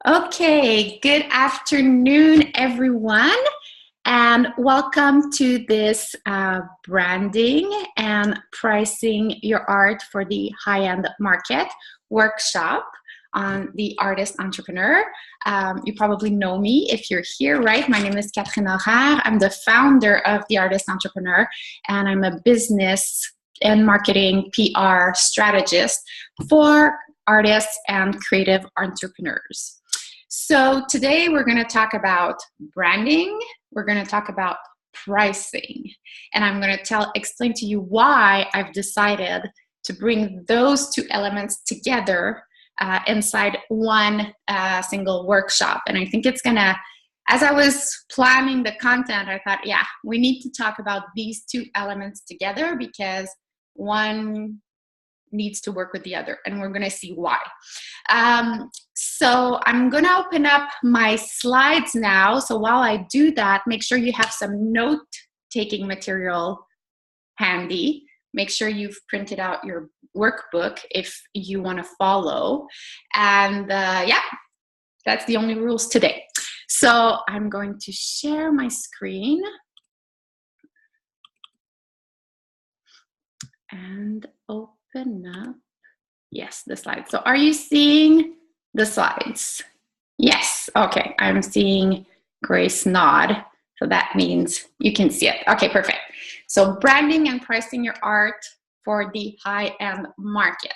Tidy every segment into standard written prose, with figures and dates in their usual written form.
Okay, good afternoon, everyone, and welcome to this branding and pricing your art for the high-end market workshop on the artist entrepreneur. You probably know me if you're here, right? My name is Catherine Horaire. I'm the founder of the Artist Entrepreneur, and I'm a business and marketing PR strategist for artists and creative entrepreneurs. So today we're going to talk about branding, we're going to talk about pricing, and I'm going to explain to you why I've decided to bring those two elements together inside one single workshop. And I think it's going to, as I was planning the content, I thought, yeah, we need to talk about these two elements together because one needs to work with the other, and we're going to see why. So I'm going to open up my slides now. So while I do that, make sure you have some note-taking material handy. Make sure you've printed out your workbook if you want to follow. And yeah, that's the only rules today. So I'm going to share my screen and open up, yes, the slides. So are you seeing the slides? Yes, okay, I'm seeing Grace nod. So that means you can see it. Okay, perfect. So branding and pricing your art for the high-end market.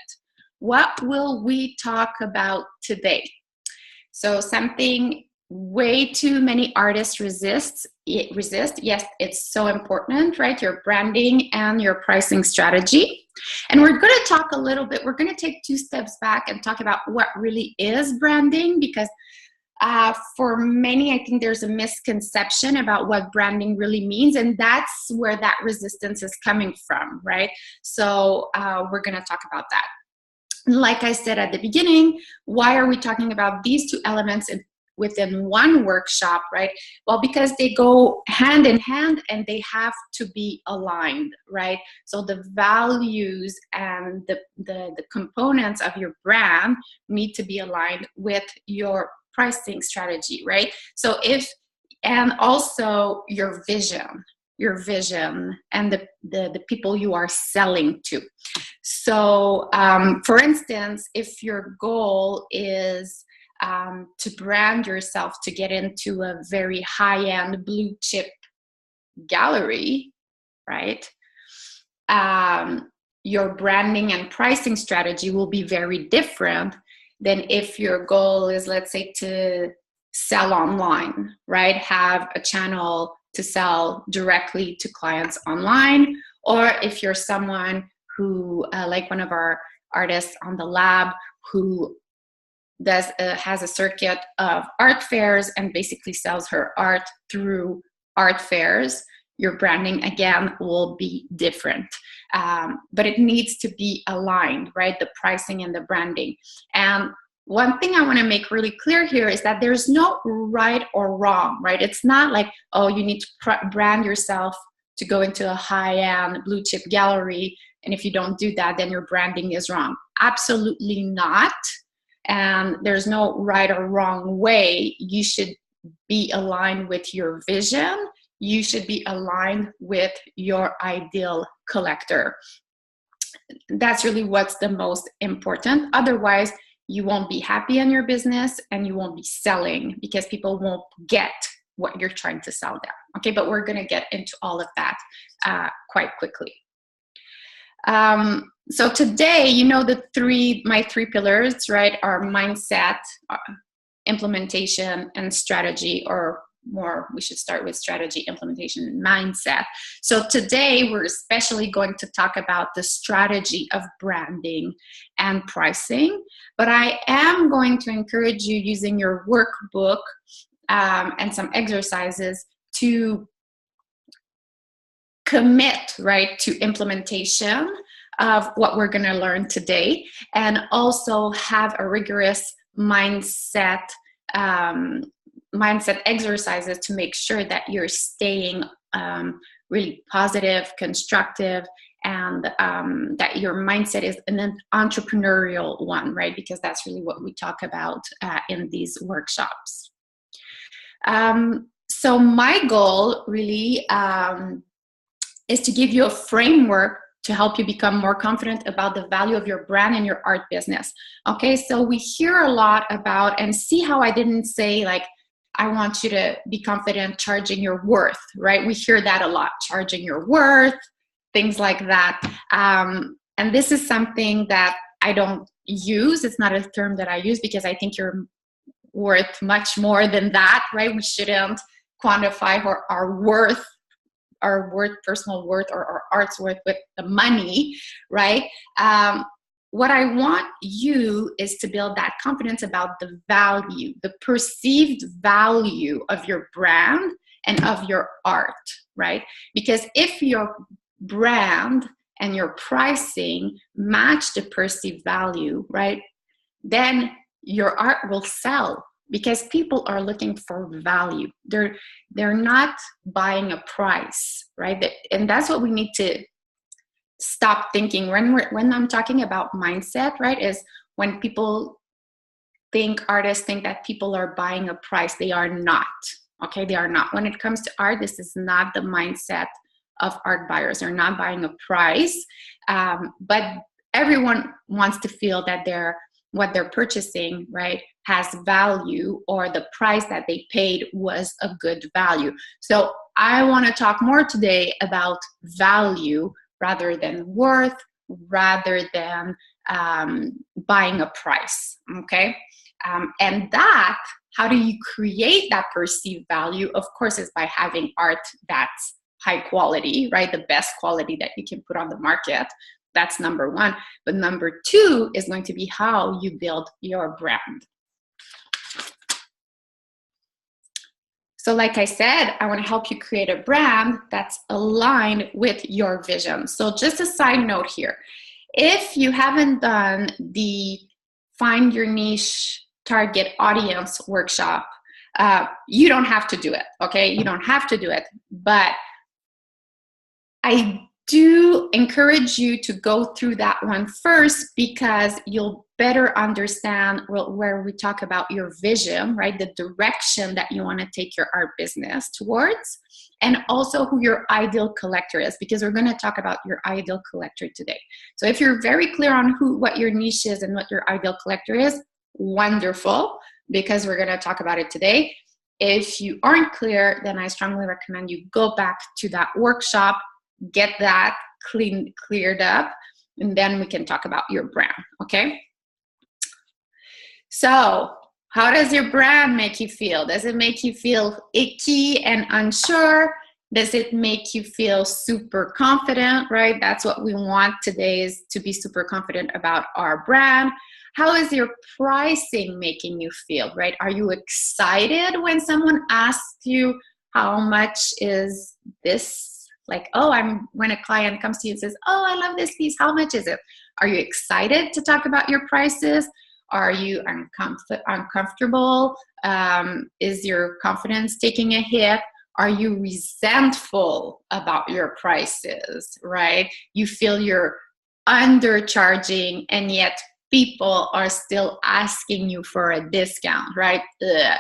What will we talk about today? So something way too many artists resist. Yes, it's so important, right? Your branding and your pricing strategy. And we're going to talk a little bit, we're going to take two steps back and talk about what really is branding, because for many, I think there's a misconception about what branding really means, and that's where that resistance is coming from, right? So we're going to talk about that. Like I said at the beginning, why are we talking about these two elements within one workshop, right? Well, because they go hand in hand and they have to be aligned, right? So the values and the components of your brand need to be aligned with your pricing strategy, right? So and also your vision and the people you are selling to. So for instance, if your goal is to brand yourself to get into a very high-end blue chip gallery, right? Your branding and pricing strategy will be very different than if your goal is, let's say, to sell online, right? Have a channel to sell directly to clients online, or if you're someone who, like one of our artists on the lab, who has a circuit of art fairs and basically sells her art through art fairs, your branding, again, will be different. But it needs to be aligned, right? The pricing and the branding. And one thing I want to make really clear here is that there's no right or wrong, right? It's not like, oh, you need to brand yourself to go into a high-end blue chip gallery, and if you don't do that, then your branding is wrong. Absolutely not. And there's no right or wrong way. You should be aligned with your vision. You should be aligned with your ideal collector. That's really what's the most important. Otherwise, you won't be happy in your business and you won't be selling because people won't get what you're trying to sell them. Okay, but we're going to get into all of that quite quickly. So today, you know, my three pillars, right, are mindset, implementation, and strategy, or more, we should start with strategy, implementation, and mindset. So today, we're especially going to talk about the strategy of branding and pricing, but I am going to encourage you using your workbook and some exercises to commit, right, to implementation of what we're going to learn today, and also have a rigorous mindset exercises to make sure that you're staying really positive, constructive, and that your mindset is an entrepreneurial one, right? Because that's really what we talk about in these workshops. So my goal really is to give you a framework to help you become more confident about the value of your brand and your art business. Okay, so we hear a lot about, and see how I didn't say like, I want you to be confident charging your worth, right? We hear that a lot, charging your worth, things like that. And this is something that I don't use. It's not a term that I use because I think you're worth much more than that, right? We shouldn't quantify our worth, personal worth, or our art's worth with the money, right? What I want you is to build that confidence about the value, the perceived value of your brand and of your art, right? Because if your brand and your pricing match the perceived value, right, then your art will sell, because people are looking for value. They're not buying a price, right? And that's what we need to stop thinking when I'm talking about mindset, right? Is when artists think that people are buying a price. They are not. Okay, they are not. When it comes to art, this is not the mindset of art buyers. They're not buying a price, but everyone wants to feel that what they're purchasing, right, has value, or the price that they paid was a good value. So I want to talk more today about value rather than worth, rather than buying a price, okay? And how do you create that perceived value? Of course, is by having art that's high quality, right? The best quality that you can put on the market. That's number one. But number two is going to be how you build your brand. So like I said, I want to help you create a brand that's aligned with your vision. So just a side note here. If you haven't done the Find Your Niche Target Audience workshop, you don't have to do it, okay? You don't have to do it. But I do encourage you to go through that one first, because you'll better understand where we talk about your vision, right? The direction that you want to take your art business towards, and also who your ideal collector is, because we're going to talk about your ideal collector today. So if you're very clear on what your niche is and what your ideal collector is, wonderful, because we're going to talk about it today. If you aren't clear, then I strongly recommend you go back to that workshop, get that cleared up, and then we can talk about your brand, okay? So how does your brand make you feel? Does it make you feel icky and unsure? Does it make you feel super confident, right? That's what we want today, is to be super confident about our brand. How is your pricing making you feel, right? Are you excited when someone asks you, how much is this? Like, when a client comes to you and says, oh, I love this piece, how much is it? Are you excited to talk about your prices? Are you uncomfortable? Is your confidence taking a hit? Are you resentful about your prices, right? You feel you're undercharging, and yet people are still asking you for a discount, right?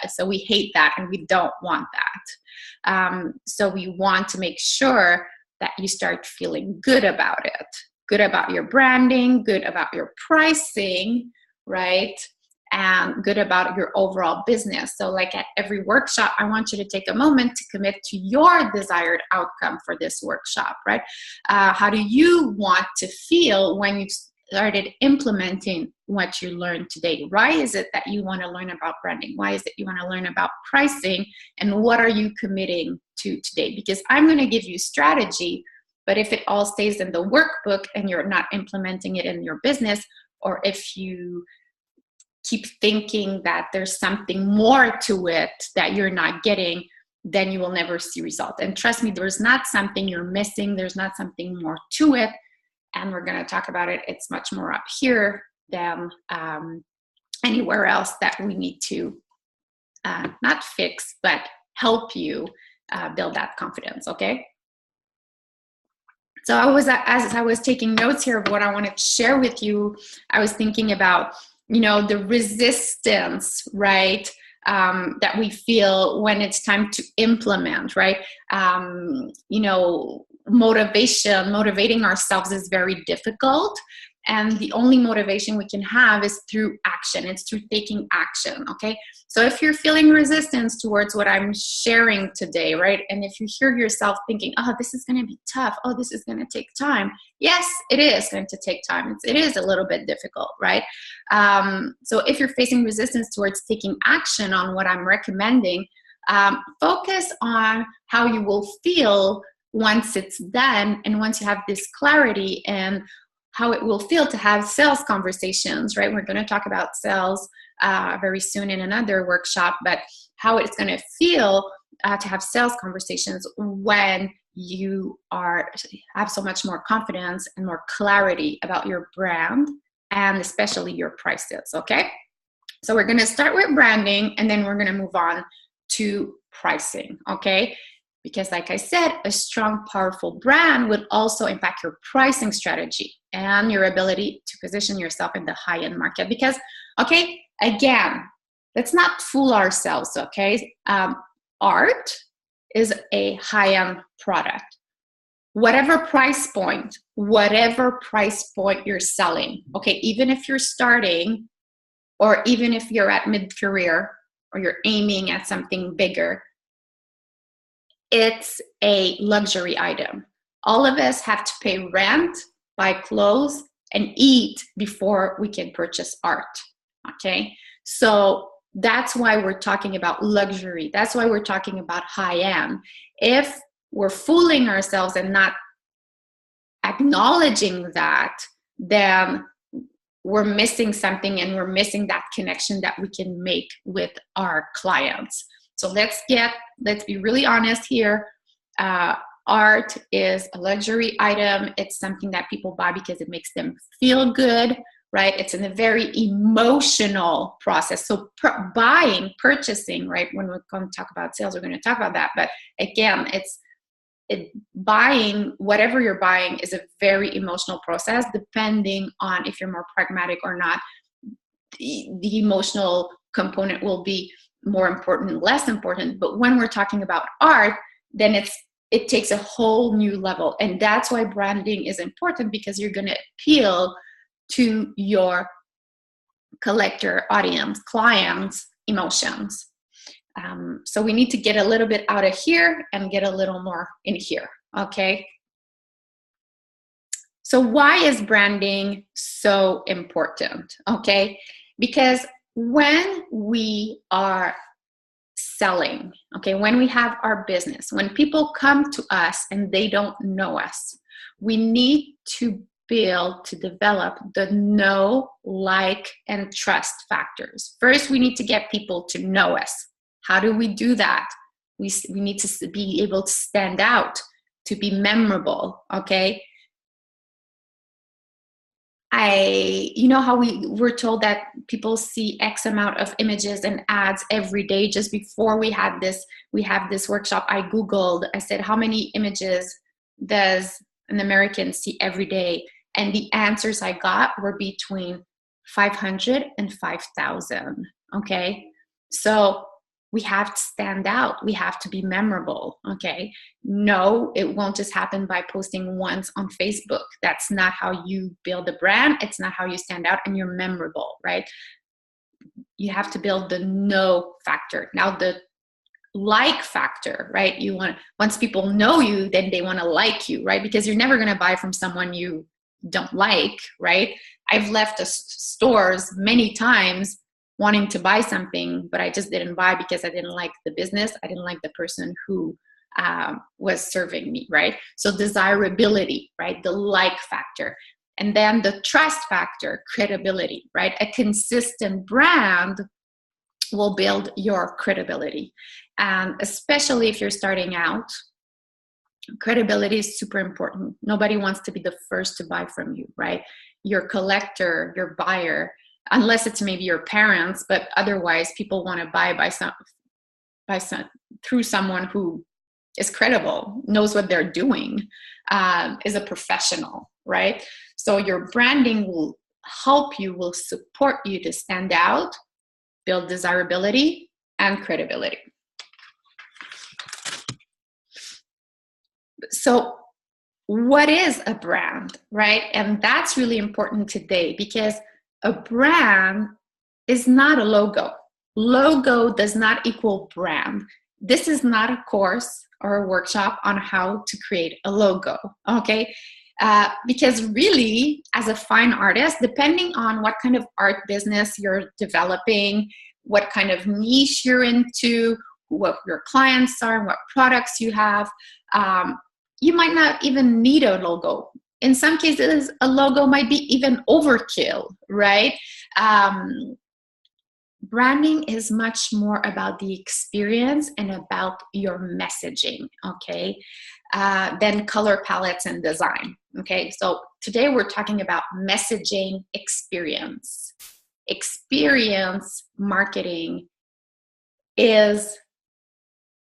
So we hate that, and we don't want that. So we want to make sure that you start feeling good about it, good about your branding, good about your pricing, right? And good about your overall business. So like at every workshop, I want you to take a moment to commit to your desired outcome for this workshop, right? How do you want to feel when you've started implementing what you learned today? Why is it that you want to learn about branding? Why is it you want to learn about pricing? And what are you committing to today? Because I'm going to give you strategy, but if it all stays in the workbook and you're not implementing it in your business, or if you keep thinking that there's something more to it that you're not getting, then you will never see results. And trust me, there's not something you're missing. There's not something more to it. And we're going to talk about it. It's much more up here than anywhere else that we need to not fix, but help you build that confidence, okay? So as I was taking notes here of what I wanted to share with you, I was thinking about, the resistance, right? That we feel when it's time to implement, right? Motivating ourselves is very difficult. And the only motivation we can have is through action. It's through taking action, okay? So if you're feeling resistance towards what I'm sharing today, right? And if you hear yourself thinking, oh, this is going to be tough. Oh, this is going to take time. Yes, it is going to take time. It is a little bit difficult, right? So if you're facing resistance towards taking action on what I'm recommending, focus on how you will feel once it's done and once you have this clarity and how it will feel to have sales conversations, right? We're going to talk about sales very soon in another workshop, but how it's going to feel to have sales conversations when you have so much more confidence and more clarity about your brand and especially your prices, okay? So we're going to start with branding and then we're going to move on to pricing, okay? Because like I said, a strong, powerful brand would also impact your pricing strategy and your ability to position yourself in the high-end market. Because, okay, again, let's not fool ourselves, okay? Art is a high-end product. Whatever price point you're selling, okay, even if you're starting or even if you're at mid-career or you're aiming at something bigger, it's a luxury item. All of us have to pay rent, buy clothes, and eat before we can purchase art, okay? So that's why we're talking about luxury. That's why we're talking about high-end. If we're fooling ourselves and not acknowledging that, then we're missing something and we're missing that connection that we can make with our clients. So let's be really honest here. Art is a luxury item. It's something that people buy because it makes them feel good, right? It's in a very emotional process. So purchasing, right? When we're going to talk about sales, we're going to talk about that. But again, buying, whatever you're buying is a very emotional process, depending on if you're more pragmatic or not. The emotional component will be more important, less important. But when we're talking about art, then it takes a whole new level. And that's why branding is important, because you're going to appeal to your collector audience, clients' emotions. So we need to get a little bit out of here and get a little more in here, okay? So why is branding so important, okay? Because when we are selling, okay, when we have our business, when people come to us and they don't know us, we need to develop the know, like, and trust factors. First, we need to get people to know us. How do we do that? We need to be able to stand out, to be memorable, okay? How we're told that people see X amount of images and ads every day. Just before we have this workshop, I said, how many images does an American see every day? And the answers I got were between 500 and 5,000, okay? So we have to stand out. We have to be memorable, okay? No, it won't just happen by posting once on Facebook. That's not how you build a brand. It's not how you stand out and you're memorable, right? You have to build the know factor. Now the like factor, right? Once people know you, then they want to like you, right? Because you're never going to buy from someone you don't like, right? I've left stores many times wanting to buy something, but I just didn't buy because I didn't like the business. I didn't like the person who was serving me, right? So desirability, right? The like factor. And then the trust factor, credibility, right? A consistent brand will build your credibility. And especially if you're starting out, credibility is super important. Nobody wants to be the first to buy from you, right? Your collector, your buyer, unless it's maybe your parents, but otherwise people want to buy through someone who is credible, knows what they're doing, is a professional, right? So your branding will help you, will support you to stand out, build desirability and credibility. So what is a brand, right? And that's really important today, because a brand is not a logo. Logo does not equal brand. This is not a course or a workshop on how to create a logo, okay? Because really, as a fine artist, depending on what kind of art business you're developing, what kind of niche you're into, what your clients are, what products you have, you might not even need a logo. In some cases, a logo might be even overkill, right? Branding is much more about the experience and about your messaging, okay, than color palettes and design, okay? So today we're talking about messaging experience. Experience marketing is,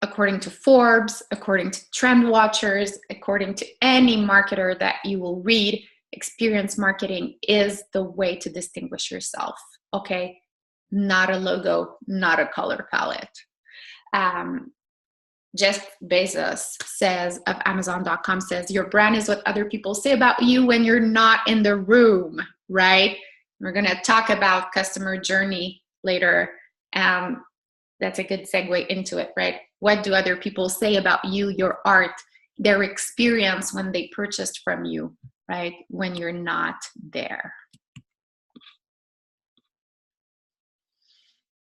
according to Forbes, according to Trend Watchers, according to any marketer that you will read, experience marketing is the way to distinguish yourself, okay? Not a logo, not a color palette. Jeff Bezos says, of Amazon.com, says, your brand is what other people say about you when you're not in the room, right? We're gonna talk about customer journey later. That's a good segue into it, right? What do other people say about you, your art, their experience when they purchased from you, right? When you're not there.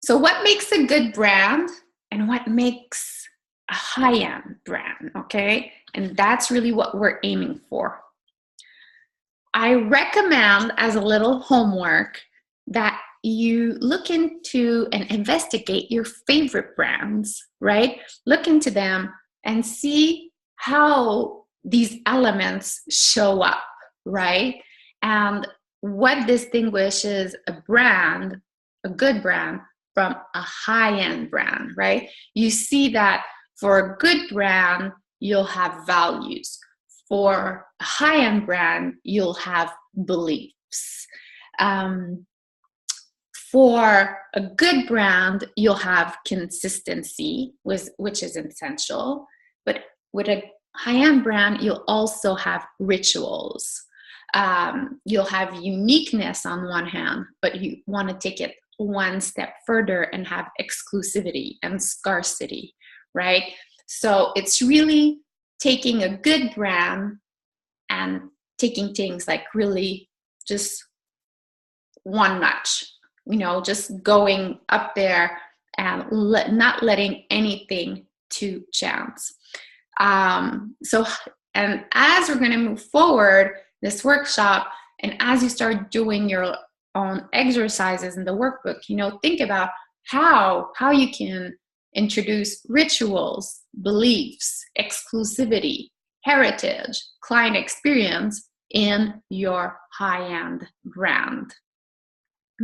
So what makes a good brand and what makes a high-end brand, okay? And that's really what we're aiming for. I recommend, as a little homework, that you look into and investigate your favorite brands, right? Look into them and see how these elements show up, right? And what distinguishes a brand, a good brand, from a high-end brand, right? You see that for a good brand, you'll have values. For a high-end brand, you'll have beliefs. For a good brand, you'll have consistency, which is essential. But with a high-end brand, you'll also have rituals. You'll have uniqueness on one hand, but you want to take it one step further and have exclusivity and scarcity, right? So it's really taking a good brand and taking things like really just one notch, you know, just going up there and not letting anything to chance. And as we're going to move forward this workshop, and as you start doing your own exercises in the workbook, you know, think about how you can introduce rituals, beliefs, exclusivity, heritage, client experience in your high-end brand,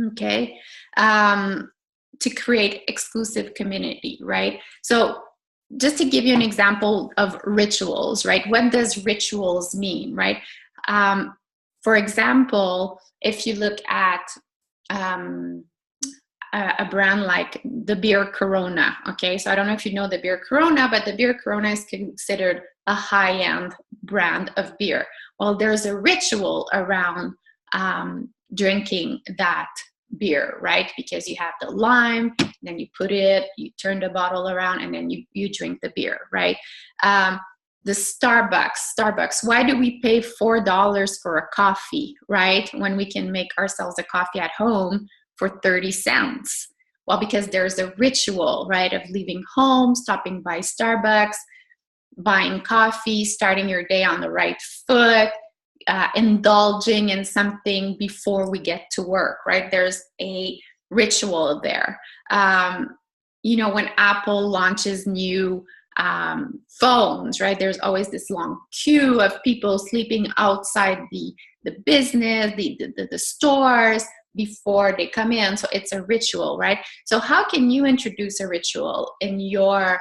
okay? To create exclusive community, right? So just to give you an example of rituals, right? What does rituals mean, right? For example, if you look at a brand like the beer Corona, okay? So I don't know if you know the beer Corona, but the beer Corona is considered a high-end brand of beer. Well, there's a ritual around drinking that beer, right? Because you have the lime, then you put it, you turn the bottle around, and then you drink the beer, right? The Starbucks, why do we pay $4 for a coffee, right? When we can make ourselves a coffee at home for 30 cents. Well, because there's a ritual, right, of leaving home, stopping by Starbucks, buying coffee, starting your day on the right foot, indulging in something before we get to work, right? There's a ritual there. You know, when Apple launches new phones, right, there's always this long queue of people sleeping outside the business, the stores before they come in. So it's a ritual, right? So how can you introduce a ritual in your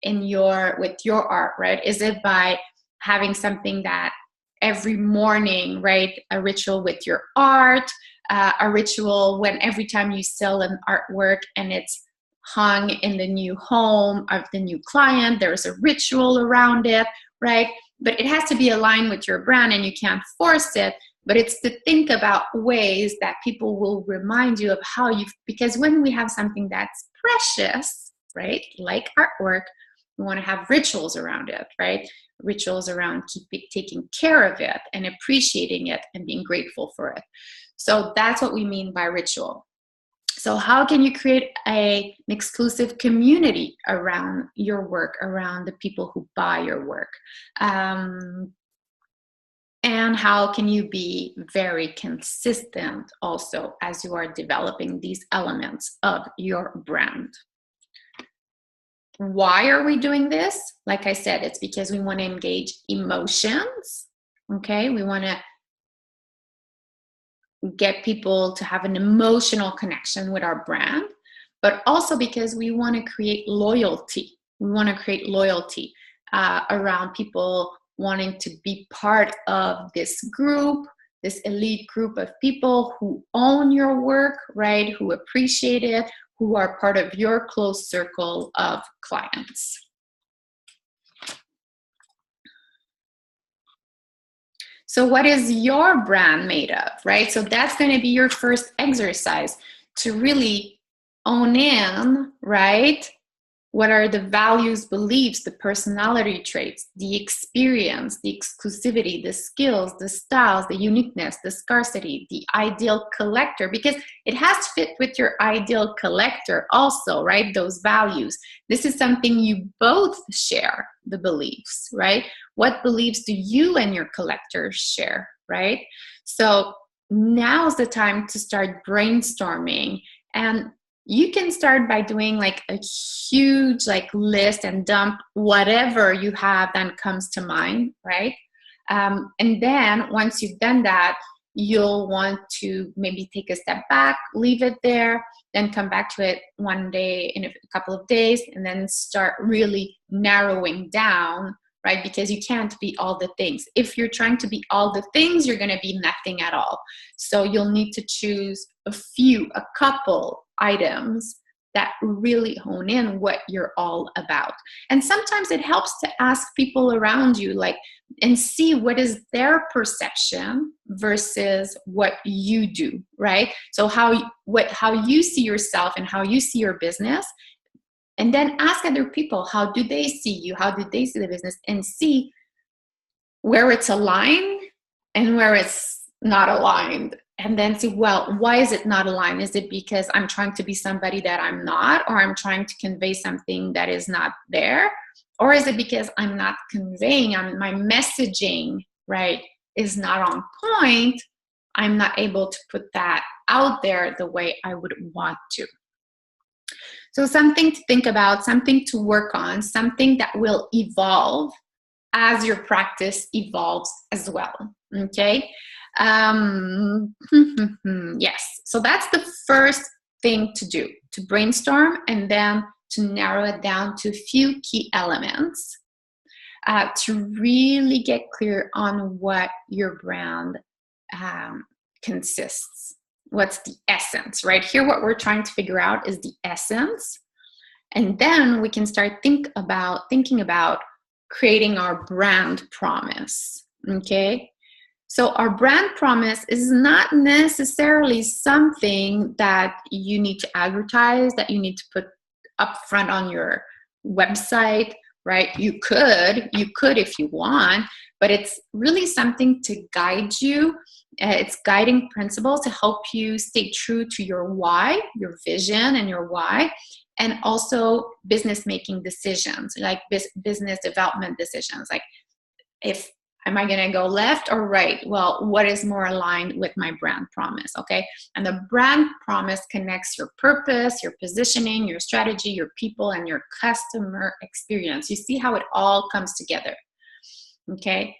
with your art, right? Is it by having something that every morning, right, a ritual with your art, a ritual when every time you sell an artwork and it's hung in the new home of the new client, there's a ritual around it, right? But it has to be aligned with your brand and you can't force it. But it's to think about ways that people will remind you of how because when we have something that's precious, right, like artwork, we want to have rituals around it, right? Rituals around taking care of it and appreciating it and being grateful for it. So that's what we mean by ritual. So how can you create an exclusive community around your work, around the people who buy your work? And how can you be very consistent also as you are developing these elements of your brand? Why are we doing this? Like I said, it's because we want to engage emotions, okay? We want to get people to have an emotional connection with our brand, but also because we want to create loyalty. We want to create loyalty around people wanting to be part of this group, this elite group of people who own your work, right? Who appreciate it, who are part of your close circle of clients. So what is your brand made of, right? So that's going to be your first exercise to really own in, right? What are the values, beliefs, the personality traits, the experience, the exclusivity, the skills, the styles, the uniqueness, the scarcity, the ideal collector, because it has to fit with your ideal collector also, right? Those values. This is something you both share, the beliefs, right? What beliefs do you and your collectors share, right? So now's the time to start brainstorming, and you can start by doing like a huge like list and dump whatever you have that comes to mind, right? And then once you've done that, you'll want to maybe take a step back, leave it there, then come back to it one day in a couple of days, and then start really narrowing down, right? Because you can't be all the things. If you're trying to be all the things, you're going to be nothing at all. So you'll need to choose a couple items that really hone in what you're all about. And sometimes it helps to ask people around you, like, and see what is their perception versus what you do, right? So how you see yourself and how you see your business. And then ask other people, how do they see you? How do they see the business? And see where it's aligned and where it's not aligned. And then see, well, why is it not aligned? Is it because I'm trying to be somebody that I'm not, or I'm trying to convey something that is not there? Or is it because I'm not conveying, my messaging, right, is not on point? I'm not able to put that out there the way I would want to. So something to think about, something to work on, something that will evolve as your practice evolves as well, okay? Yes, so that's the first thing to do, to brainstorm and then to narrow it down to a few key elements to really get clear on what your brand consists. What's the essence, right? Here, what we're trying to figure out is the essence. And then we can start thinking about creating our brand promise, okay? So our brand promise is not necessarily something that you need to advertise, that you need to put up front on your website, right? You could if you want, but it's really something to guide you. It's guiding principles to help you stay true to your why, your vision and your why, and also business making decisions, like business development decisions. Like, am I going to go left or right? Well, what is more aligned with my brand promise, okay? And the brand promise connects your purpose, your positioning, your strategy, your people, and your customer experience. You see how it all comes together, okay?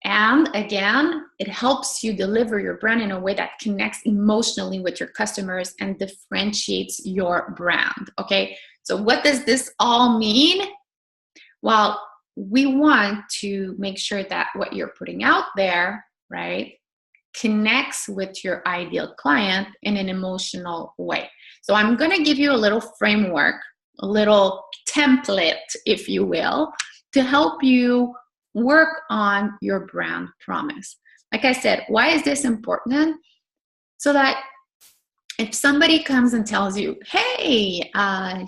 And again, it helps you deliver your brand in a way that connects emotionally with your customers and differentiates your brand, okay? So what does this all mean? Well, we want to make sure that what you're putting out there, right, connects with your ideal client in an emotional way. So I'm going to give you a little framework, a little template, if you will, to help you work on your brand promise. Like I said, why is this important? So that if somebody comes and tells you, hey,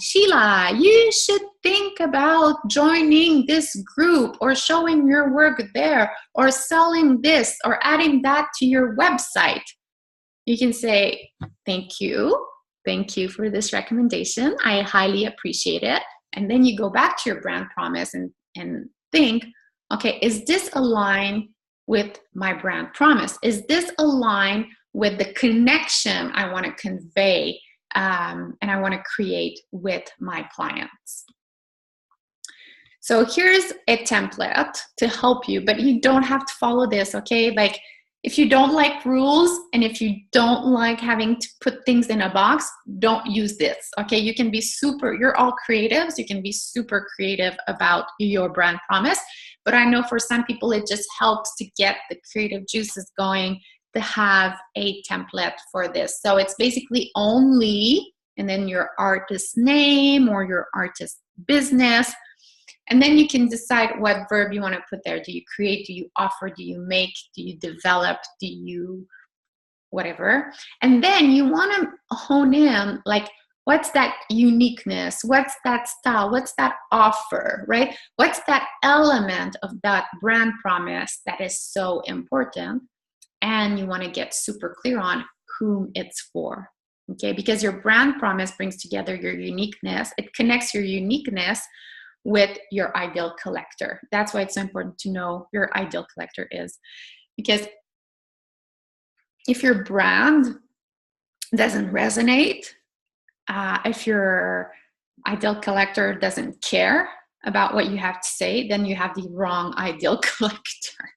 Sheila, you should think about joining this group or showing your work there or selling this or adding that to your website, you can say, thank you. Thank you for this recommendation. I highly appreciate it. And then you go back to your brand promise and think, okay, is this aligned with my brand promise? Is this aligned with the connection I want to convey and I want to create with my clients? So here's a template to help you, but you don't have to follow this, okay? Like, if you don't like rules and if you don't like having to put things in a box, don't use this, okay? You can be you're all creatives. You can be super creative about your brand promise. But I know for some people, it just helps to get the creative juices going to have a template for this. So it's basically only, and then your artist name or your artist business. And then you can decide what verb you want to put there. Do you create? Do you offer? Do you make? Do you develop? Do you whatever? And then you want to hone in, like, what's that uniqueness? What's that style? What's that offer, right? What's that element of that brand promise that is so important? And you want to get super clear on whom it's for, okay? Because your brand promise brings together your uniqueness. It connects your uniqueness with your ideal collector. That's why it's so important to know who your ideal collector is. Because if your brand doesn't resonate, if your ideal collector doesn't care about what you have to say, then you have the wrong ideal collector.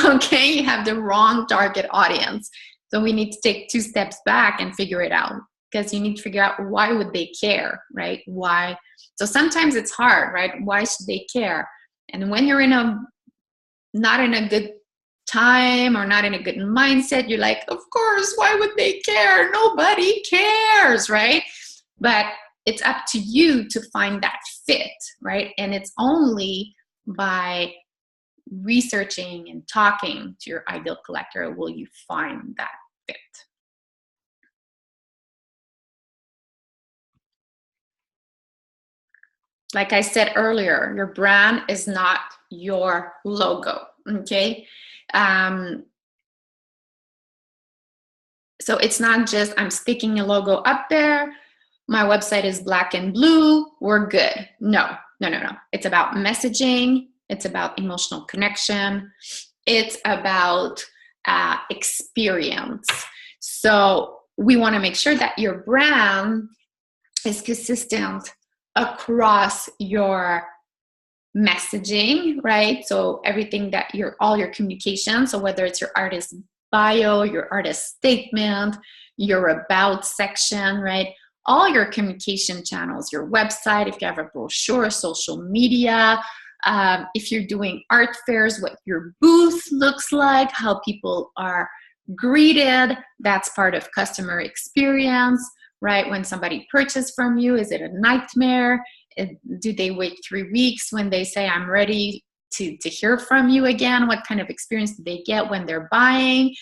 Okay, you have the wrong target audience. So we need to take 2 steps back and figure it out, because you need to figure out why would they care, right? Why? So sometimes it's hard, right? Why should they care? And when you're not in a good time or not in a good mindset, you're like, of course, why would they care? Nobody cares, right? But it's up to you to find that fit, right? And it's only by researching and talking to your ideal collector will you find that fit. Like I said earlier, your brand is not your logo, okay? So it's not just I'm sticking a logo up there, my website is black and blue, we're good. No. It's about messaging, it's about emotional connection, it's about experience. So we want to make sure that your brand is consistent across your messaging, right? So everything that all your communication, so whether it's your artist bio, your artist statement, your about section, right? All your communication channels, your website, if you have a brochure, social media, if you're doing art fairs, what your booth looks like, how people are greeted, that's part of customer experience, right? When somebody purchases from you, is it a nightmare? Do they wait 3 weeks when they say, I'm ready to hear from you again? What kind of experience do they get when they're buying?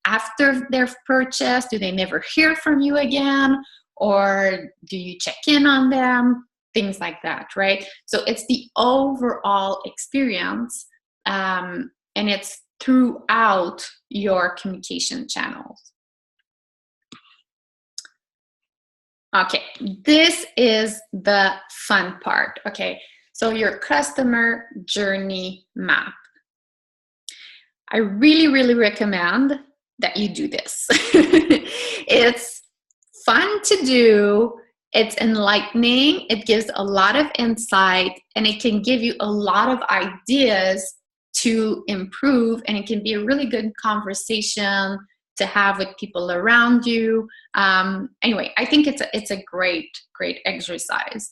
After their purchase, do they never hear from you again? Or do you check in on them? Things like that, right? So it's the overall experience, and it's throughout your communication channels. Okay, this is the fun part, okay? So your customer journey map. I really, really recommend that you do this. It's fun to do, it's enlightening, it gives a lot of insight, and it can give you a lot of ideas to improve, and it can be a really good conversation to have with people around you. Anyway, I think it's a great exercise.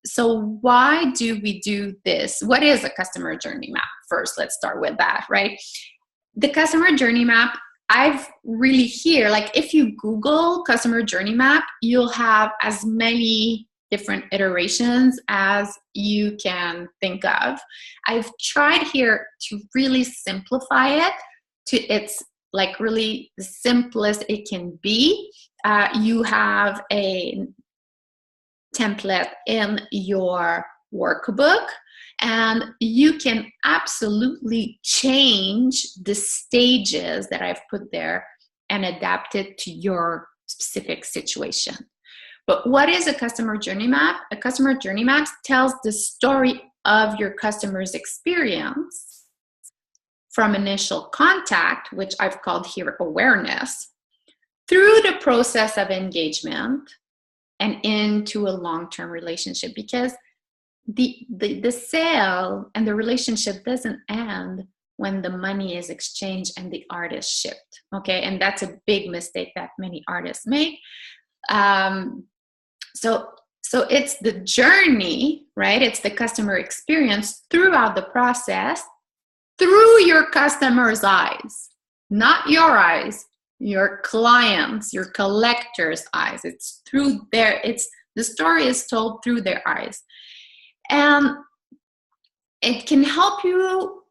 so why do we do this? What is a customer journey map? First, let's start with that, right? The customer journey map, I've really here, like if you Google customer journey map, you'll have as many different iterations as you can think of. I've tried here to really simplify it to its like really the simplest it can be. You have a template in your workbook, and you can absolutely change the stages that I've put there and adapt it to your specific situation. But what is a customer journey map? A customer journey map tells the story of your customer's experience from initial contact, which I've called here awareness, through the process of engagement and into a long-term relationship, because the sale and the relationship doesn't end when the money is exchanged and the art is shipped. Okay, and that's a big mistake that many artists make. So it's the journey, right? It's the customer experience throughout the process, through your customer's eyes, not your eyes, your clients, your collector's eyes. It's through the story is told through their eyes. And it can help you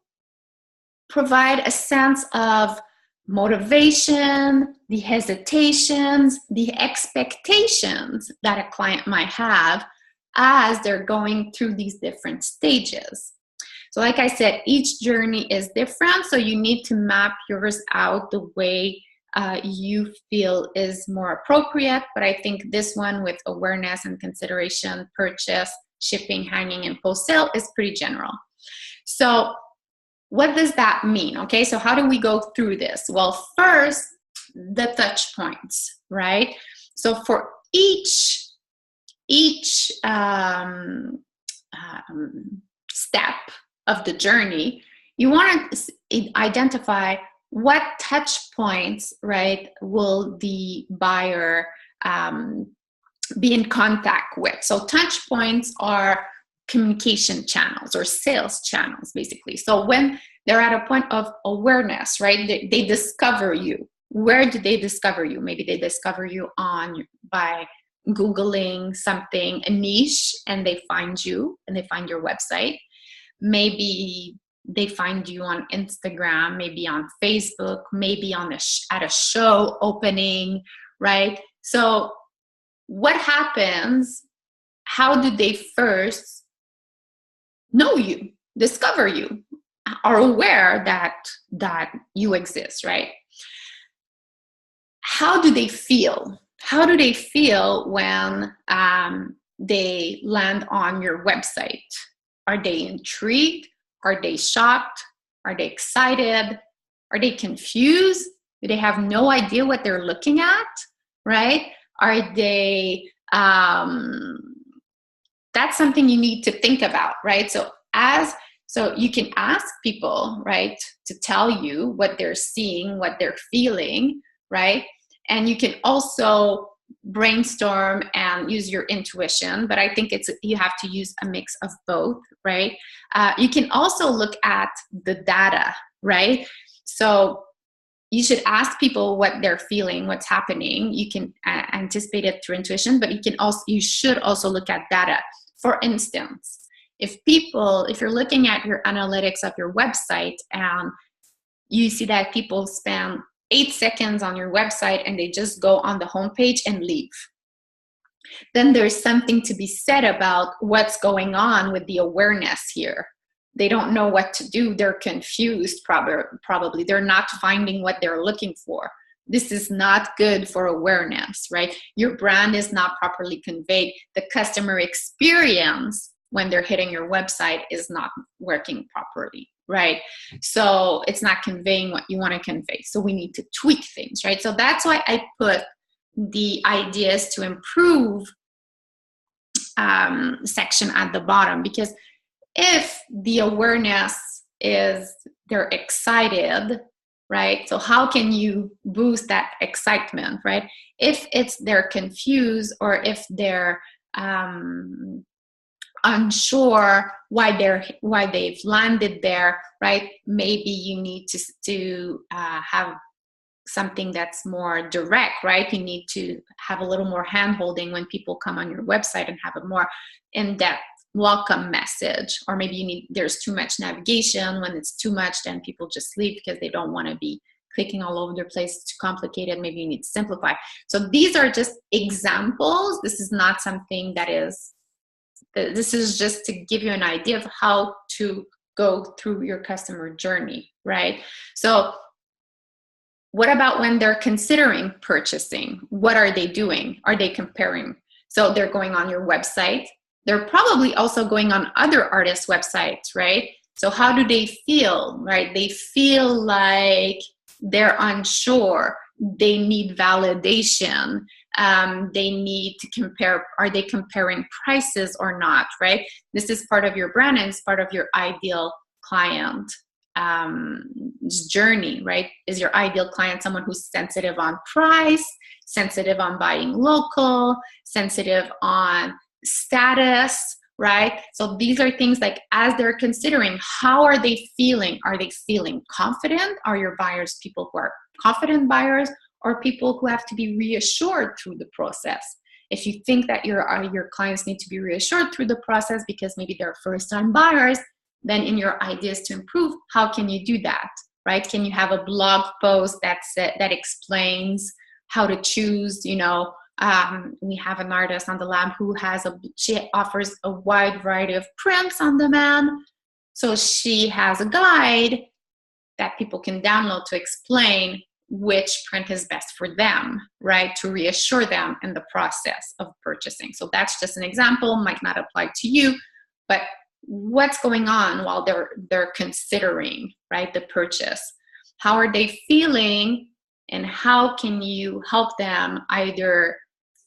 provide a sense of motivation, the hesitations, the expectations that a client might have as they're going through these different stages. So like I said, each journey is different, so you need to map yours out the way you feel is more appropriate. But I think this one with awareness and consideration, purchase, shipping, hanging, and post sale is pretty general. So what does that mean? Okay, so how do we go through this? Well, first, the touch points, right? So for each step of the journey, you want to identify what touch points, right, will the buyer be in contact with. So touch points are communication channels or sales channels, basically. So when they're at a point of awareness, right, they discover you. Where do they discover you? Maybe they discover you by Googling something, a niche, and they find you and they find your website. Maybe they find you on Instagram, maybe on Facebook, maybe at a show opening, right? So what happens? How do they first know you, discover you, are aware that you exist, right? How do they feel? How do they feel when they land on your website? Are they intrigued? Are they shocked? Are they excited? Are they confused? Do they have no idea what they're looking at, right? Are they, that's something you need to think about, right? So you can ask people, right, to tell you what they're seeing, what they're feeling, right? And you can also brainstorm and use your intuition, but I think you have to use a mix of both, right? You can also look at the data, right? So you should ask people what they're feeling, what's happening. You can anticipate it through intuition, but you should also look at data. For instance, if you're looking at your analytics of your website and you see that people spend 8 seconds on your website and they just go on the homepage and leave, then there's something to be said about what's going on with the awareness here. They don't know what to do. They're confused, probably. They're not finding what they're looking for. This is not good for awareness, right? Your brand is not properly conveyed. The customer experience when they're hitting your website is not working properly, right? So it's not conveying what you want to convey. So we need to tweak things, right? So that's why I put the ideas to improve section at the bottom, because if the awareness is they're excited, right? So how can you boost that excitement, right? If they're confused or if they're unsure why they've landed there, right? Maybe you need to have something that's more direct, right? You need to have a little more hand-holding when people come on your website and have a more in-depth welcome message. Or maybe there's too much navigation. When it's too much, then people just leave because they don't want to be clicking all over the place. It's too complicated. Maybe you need to simplify. So these are just examples. This is not something that is, this is just to give you an idea of how to go through your customer journey, right? So what about when they're considering purchasing? What are they doing? Are they comparing? So they're going on your website. They're probably also going on other artists' websites, right? So how do they feel, right? They feel like they're unsure. They need validation. They need to compare. Are they comparing prices or not, right? This is part of your brand and it's part of your ideal client journey, right? Is your ideal client someone who's sensitive on price, sensitive on buying local, sensitive on status, right? So these are things like, as they're considering, how are they feeling? Are they feeling confident? Are your buyers people who are confident buyers, or people who have to be reassured through the process? If you think that your clients need to be reassured through the process because maybe they're first-time buyers, then in your ideas to improve, how can you do that, right? Can you have a blog post that explains how to choose? We have an artist on the lab who she offers a wide variety of prints on demand. So she has a guide that people can download to explain which print is best for them, right? To reassure them in the process of purchasing. So that's just an example, might not apply to you, but what's going on while they're considering, right, the purchase? How are they feeling, and how can you help them either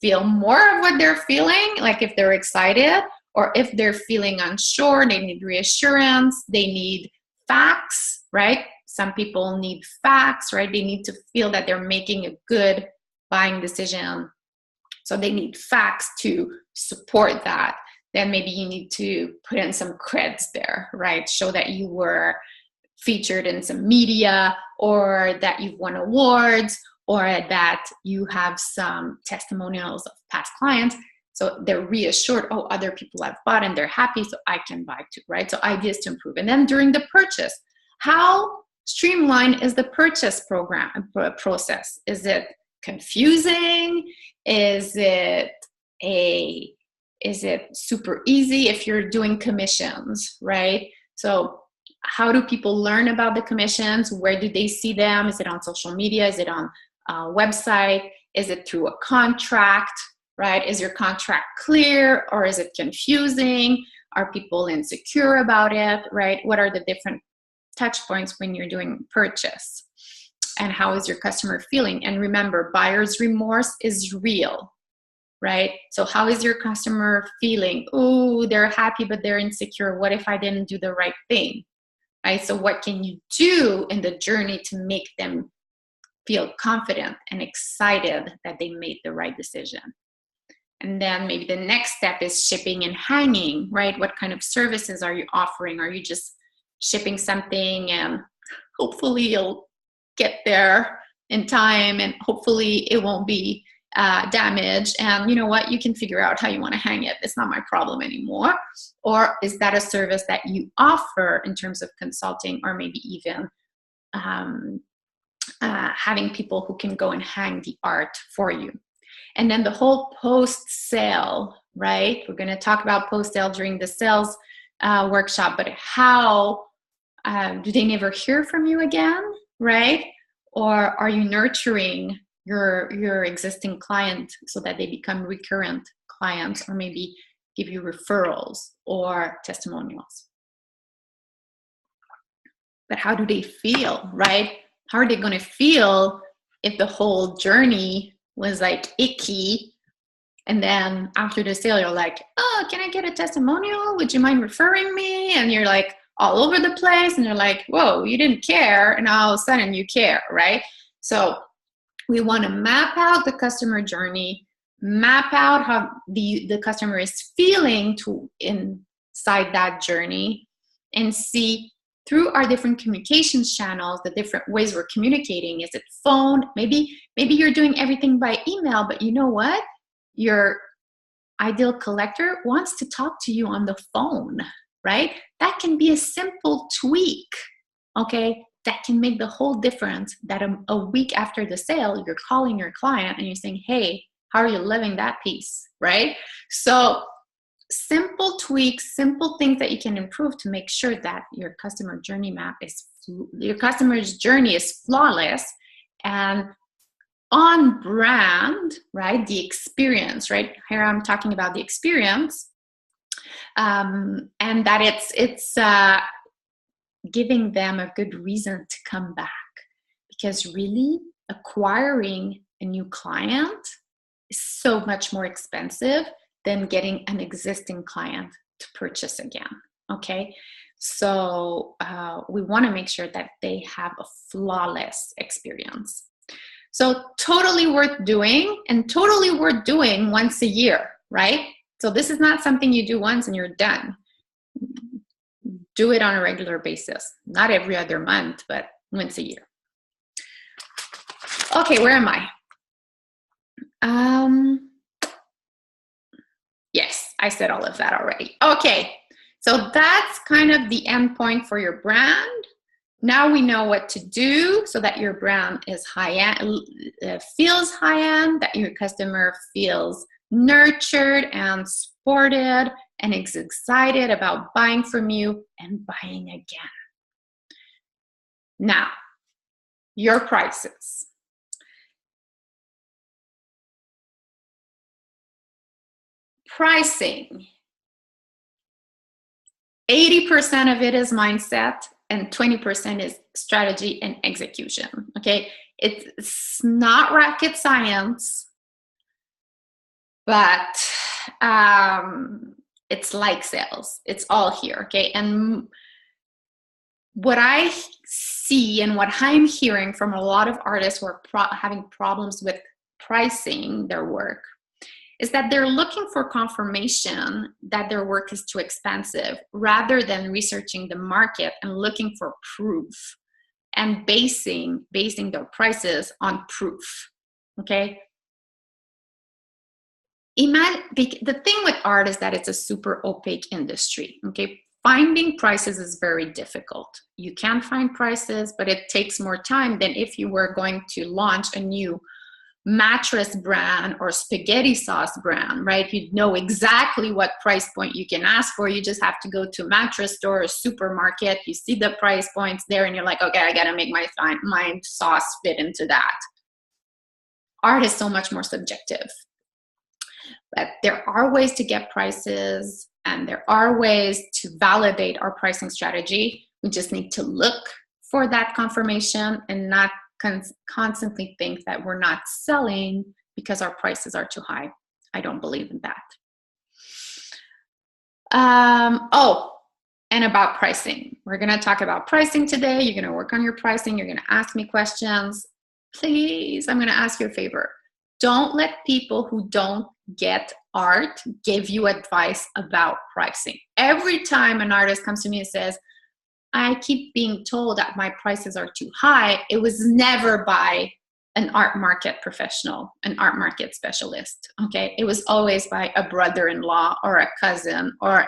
feel more of what they're feeling, like if they're excited, or if they're feeling unsure, they need reassurance, they need facts, right? Some people need facts, right? They need to feel that they're making a good buying decision. So they need facts to support that. Then maybe you need to put in some creds there, right? Show that you were featured in some media, or that you've won awards, or that you have some testimonials of past clients. So they're reassured, oh, other people have bought and they're happy, so I can buy too, right? So ideas to improve. And then during the purchase, how streamlined is the purchase process? Is it confusing? Is it super easy if you're doing commissions, right? So how do people learn about the commissions? Where do they see them? Is it on social media? Is it on a website? Is it through a contract, right? Is your contract clear, or is it confusing? Are people insecure about it, right? What are the different touch points when you're doing purchase? And how is your customer feeling? And remember, buyer's remorse is real, right? So how is your customer feeling? Oh, they're happy, but they're insecure. What if I didn't do the right thing, right? So what can you do in the journey to make them feel confident and excited that they made the right decision? And then maybe the next step is shipping and hanging, right? What kind of services are you offering? Are you just shipping something and hopefully you'll get there in time, and hopefully it won't be damaged, and you know what, you can figure out how you want to hang it, it's not my problem anymore? Or is that a service that you offer in terms of consulting, or maybe even having people who can go and hang the art for you? And then the whole post-sale, right? We're going to talk about post-sale during the sales workshop, but how do they never hear from you again, right? Or are you nurturing your existing client so that they become recurrent clients, or maybe give you referrals or testimonials? But how do they feel, right? How are they going to feel if the whole journey was like icky, and then after the sale you're like, oh, can I get a testimonial? Would you mind referring me? And you're like all over the place, and you're like, whoa, you didn't care, and all of a sudden you care, right? So we want to map out the customer journey, map out how the customer is feeling inside that journey and see through our different communications channels, the different ways we're communicating. Is it phone? Maybe you're doing everything by email, but you know what? Your ideal collector wants to talk to you on the phone, right? That can be a simple tweak, okay? That can make the whole difference. That a week after the sale, you're calling your client and you're saying, hey, how are you living that piece, right? So simple tweaks, simple things that you can improve to make sure that your customer journey your customer's journey is flawless and on brand, right? The experience, right? Here I'm talking about the experience, and that it's giving them a good reason to come back, because really acquiring a new client is so much more expensive than getting an existing client to purchase again, okay? So we wanna make sure that they have a flawless experience. So totally worth doing, and totally worth doing once a year, right? So this is not something you do once and you're done. Do it on a regular basis, not every other month, but once a year. Okay, where am I? Yes, I said all of that already. Okay, so that's kind of the end point for your brand. Now we know what to do so that your brand is high-end, feels high-end, that your customer feels nurtured and supported and is excited about buying from you and buying again. Now, your prices. Pricing. 80% of it is mindset and 20% is strategy and execution, okay? It's not rocket science, but it's like sales. It's all here, okay? And what I see and what I'm hearing from a lot of artists who are having problems with pricing their work is that they're looking for confirmation that their work is too expensive, rather than researching the market and looking for proof and basing their prices on proof, okay? The thing with art is that it's a super opaque industry, okay? Finding prices is very difficult. You can find prices, but it takes more time than if you were going to launch a new mattress brand or spaghetti sauce brand, right? You know exactly what price point you can ask for. You just have to go to a mattress store or supermarket. You see the price points there and you're like, okay, I gotta make my sauce fit into that. Art is so much more subjective. But there are ways to get prices and there are ways to validate our pricing strategy. We just need to look for that confirmation and not constantly think that we're not selling because our prices are too high. I don't believe in that. And about pricing. We're going to talk about pricing today. You're going to work on your pricing. You're going to ask me questions. Please, I'm going to ask you a favor. Don't let people who don't get art give you advice about pricing. Every time an artist comes to me and says, I keep being told that my prices are too high, it was never by an art market professional, an art market specialist, okay? It was always by a brother-in-law or a cousin or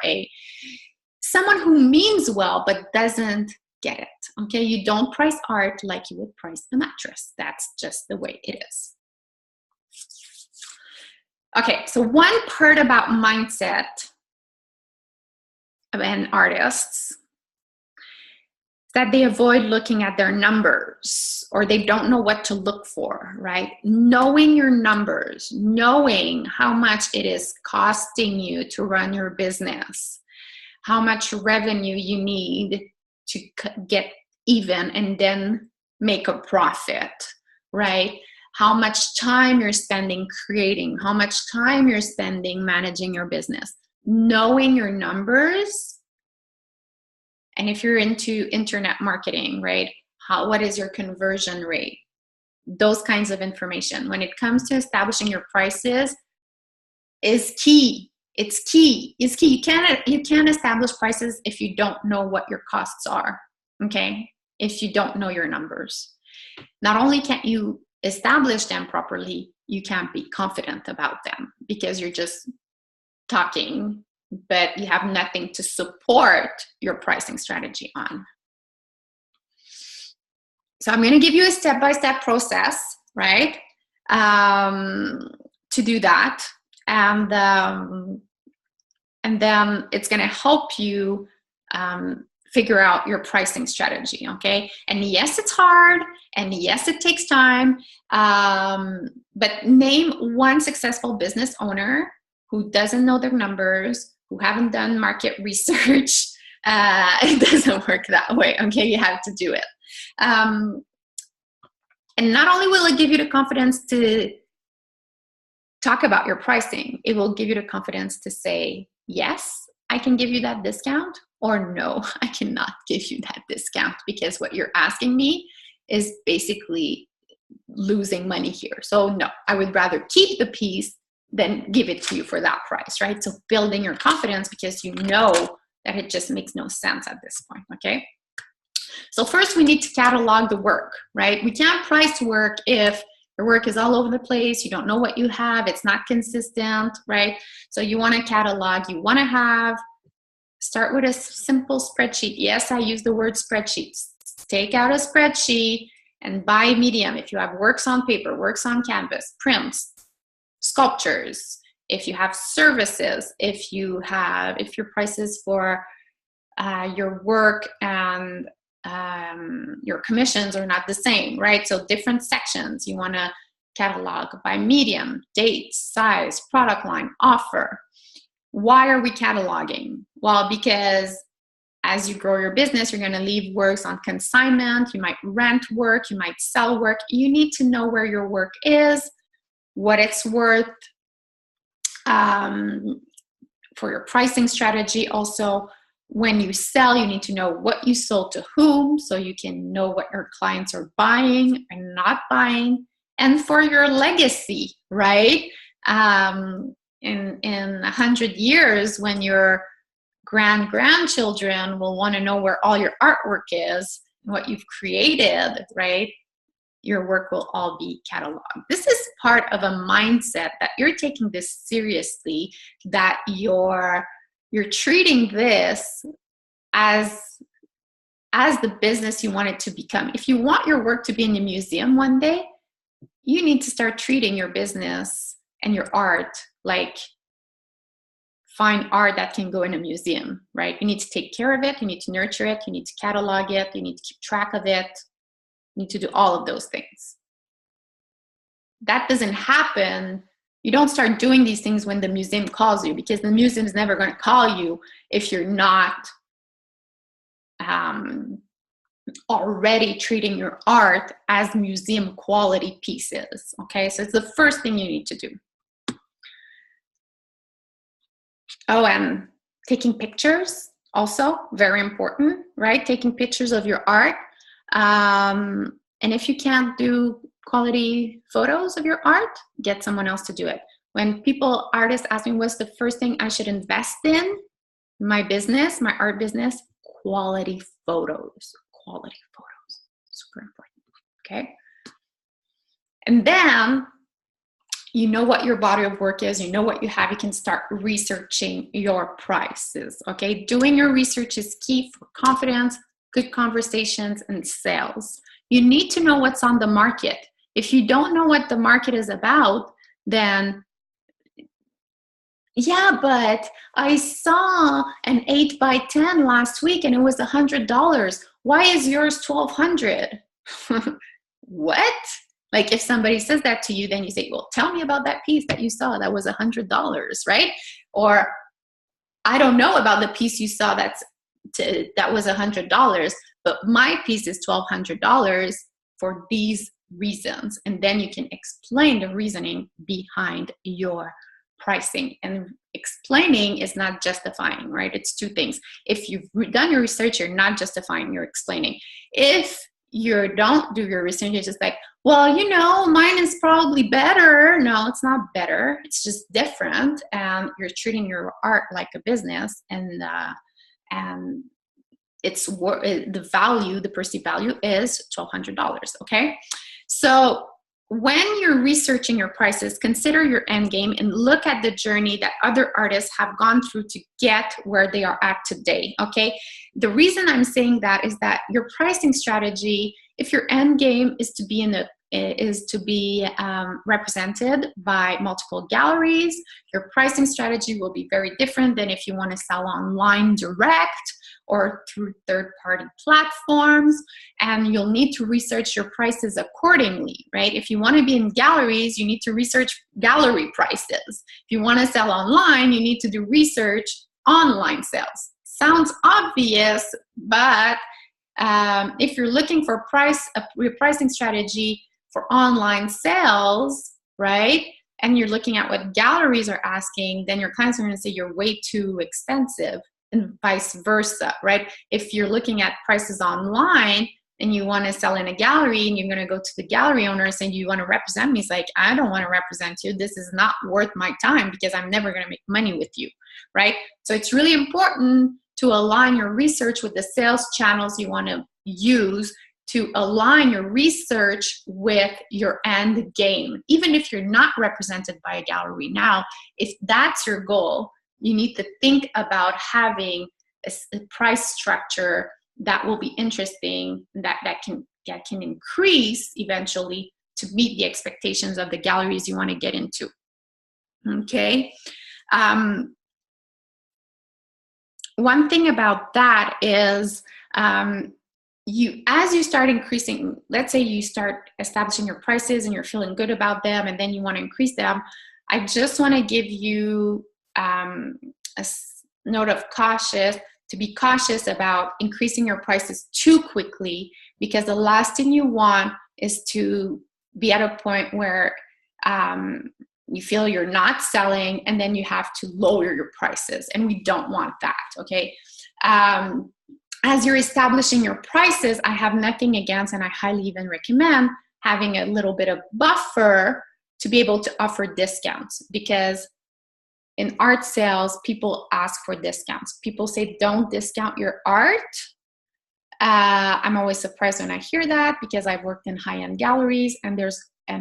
someone who means well but doesn't get it, okay? You don't price art like you would price a mattress. That's just the way it is. Okay, so one part about mindset and artists is that they avoid looking at their numbers, or they don't know what to look for, right? Knowing your numbers, knowing how much it is costing you to run your business, how much revenue you need to get even and then make a profit, right? How much time you're spending creating, how much time you're spending managing your business. Knowing your numbers. And if you're into internet marketing, right? What is your conversion rate? Those kinds of information. When it comes to establishing your prices is key. It's key. It's key. You can't establish prices if you don't know what your costs are, okay? If you don't know your numbers. Not only can't you establish them properly, you can't be confident about them because you're just talking, but you have nothing to support your pricing strategy on. So I'm going to give you a step-by-step process, right, to do that. And then it's going to help you figure out your pricing strategy, okay? And yes, it's hard, and yes, it takes time, but name one successful business owner who doesn't know their numbers, who haven't done market research. It doesn't work that way, okay? You have to do it. And not only will it give you the confidence to talk about your pricing, it will give you the confidence to say, yes, I can give you that discount, or no, I cannot give you that discount because what you're asking me is basically losing money here. So no, I would rather keep the piece than give it to you for that price, right? So building your confidence because you know that it just makes no sense at this point, okay? So first we need to catalog the work, right? We can't price work if your work is all over the place, you don't know what you have, it's not consistent, right? So you want to catalog, you want to start with a simple spreadsheet. Yes, I use the word spreadsheets. Take out a spreadsheet and buy Medium. If you have works on paper, works on canvas, prints, sculptures, if you have services, if your prices for your work and your commissions are not the same, right? So different sections you want to catalog by medium, date, size, product line, offer. Why are we cataloging? Well, because as you grow your business, you're going to leave works on consignment. You might rent work, you might sell work. You need to know where your work is, what it's worth, for your pricing strategy. Also, when you sell, you need to know what you sold to whom so you can know what your clients are buying and not buying. And for your legacy, right? In 100 years, when your grandchildren will want to know where all your artwork is, what you've created, right? Your work will all be cataloged. This is part of a mindset that you're taking this seriously, that you're treating this as the business you want it to become. If you want your work to be in a museum one day, you need to start treating your business and your art like fine art that can go in a museum, right? You need to take care of it, you need to nurture it, you need to catalog it, you need to keep track of it, you need to do all of those things. That doesn't happen. You don't start doing these things when the museum calls you, because the museum is never going to call you if you're not already treating your art as museum quality pieces, okay? So it's the first thing you need to do. Oh, and taking pictures, also very important, right? Taking pictures of your art. And if you can't do quality photos of your art, get someone else to do it. When artists ask me what's the first thing I should invest in my business, my art business, quality photos, super important, okay? And then you know what your body of work is, you know what you have, you can start researching your prices, okay? Doing your research is key for confidence, good conversations, and sales. You need to know what's on the market. If you don't know what the market is about, then, yeah, but I saw an 8x10 last week and it was $100. Why is yours $1,200? What? Like if somebody says that to you, then you say, well, tell me about that piece that you saw that was $100, right? Or I don't know about the piece you saw that was $100, but my piece is $1,200 for these reasons. And then you can explain the reasoning behind your pricing. And explaining is not justifying, right? It's two things. If you've done your research, you're not justifying, you're explaining. If you don't do your research, you're just like, well, you know, mine is probably better. No, it's not better. It's just different. And you're treating your art like a business, and it's the value, the perceived value is $1,200. Okay, so when you're researching your prices, consider your end game and look at the journey that other artists have gone through to get where they are at today. Okay, the reason I'm saying that is that your pricing strategy, if your end game is to be represented by multiple galleries, your pricing strategy will be very different than if you want to sell online direct or through third-party platforms, and you'll need to research your prices accordingly, right? If you want to be in galleries, you need to research gallery prices. If you want to sell online, you need to do research online sales. Sounds obvious, but if you're looking for a pricing strategy for online sales, right, and you're looking at what galleries are asking, then your clients are going to say you're way too expensive, and vice versa, right? If you're looking at prices online and you want to sell in a gallery and you're going to go to the gallery owner and say, you want to represent me? It's like, I don't want to represent you. This is not worth my time because I'm never going to make money with you, right? So it's really important to align your research with the sales channels you want to use, to align your research with your end game. Even if you're not represented by a gallery now, if that's your goal, you need to think about having a price structure that will be interesting, that can increase eventually to meet the expectations of the galleries you want to get into. Okay. One thing about that is as you start increasing, let's say you start establishing your prices and you're feeling good about them, and then you want to increase them. I just want to give you a note of caution, to be cautious about increasing your prices too quickly, because the last thing you want is to be at a point where you feel you're not selling and then you have to lower your prices, and we don't want that. Okay. As you're establishing your prices, I have nothing against, and I highly even recommend having a little bit of buffer to be able to offer discounts, because in art sales, people ask for discounts. People say, don't discount your art. I'm always surprised when I hear that, because I've worked in high-end galleries and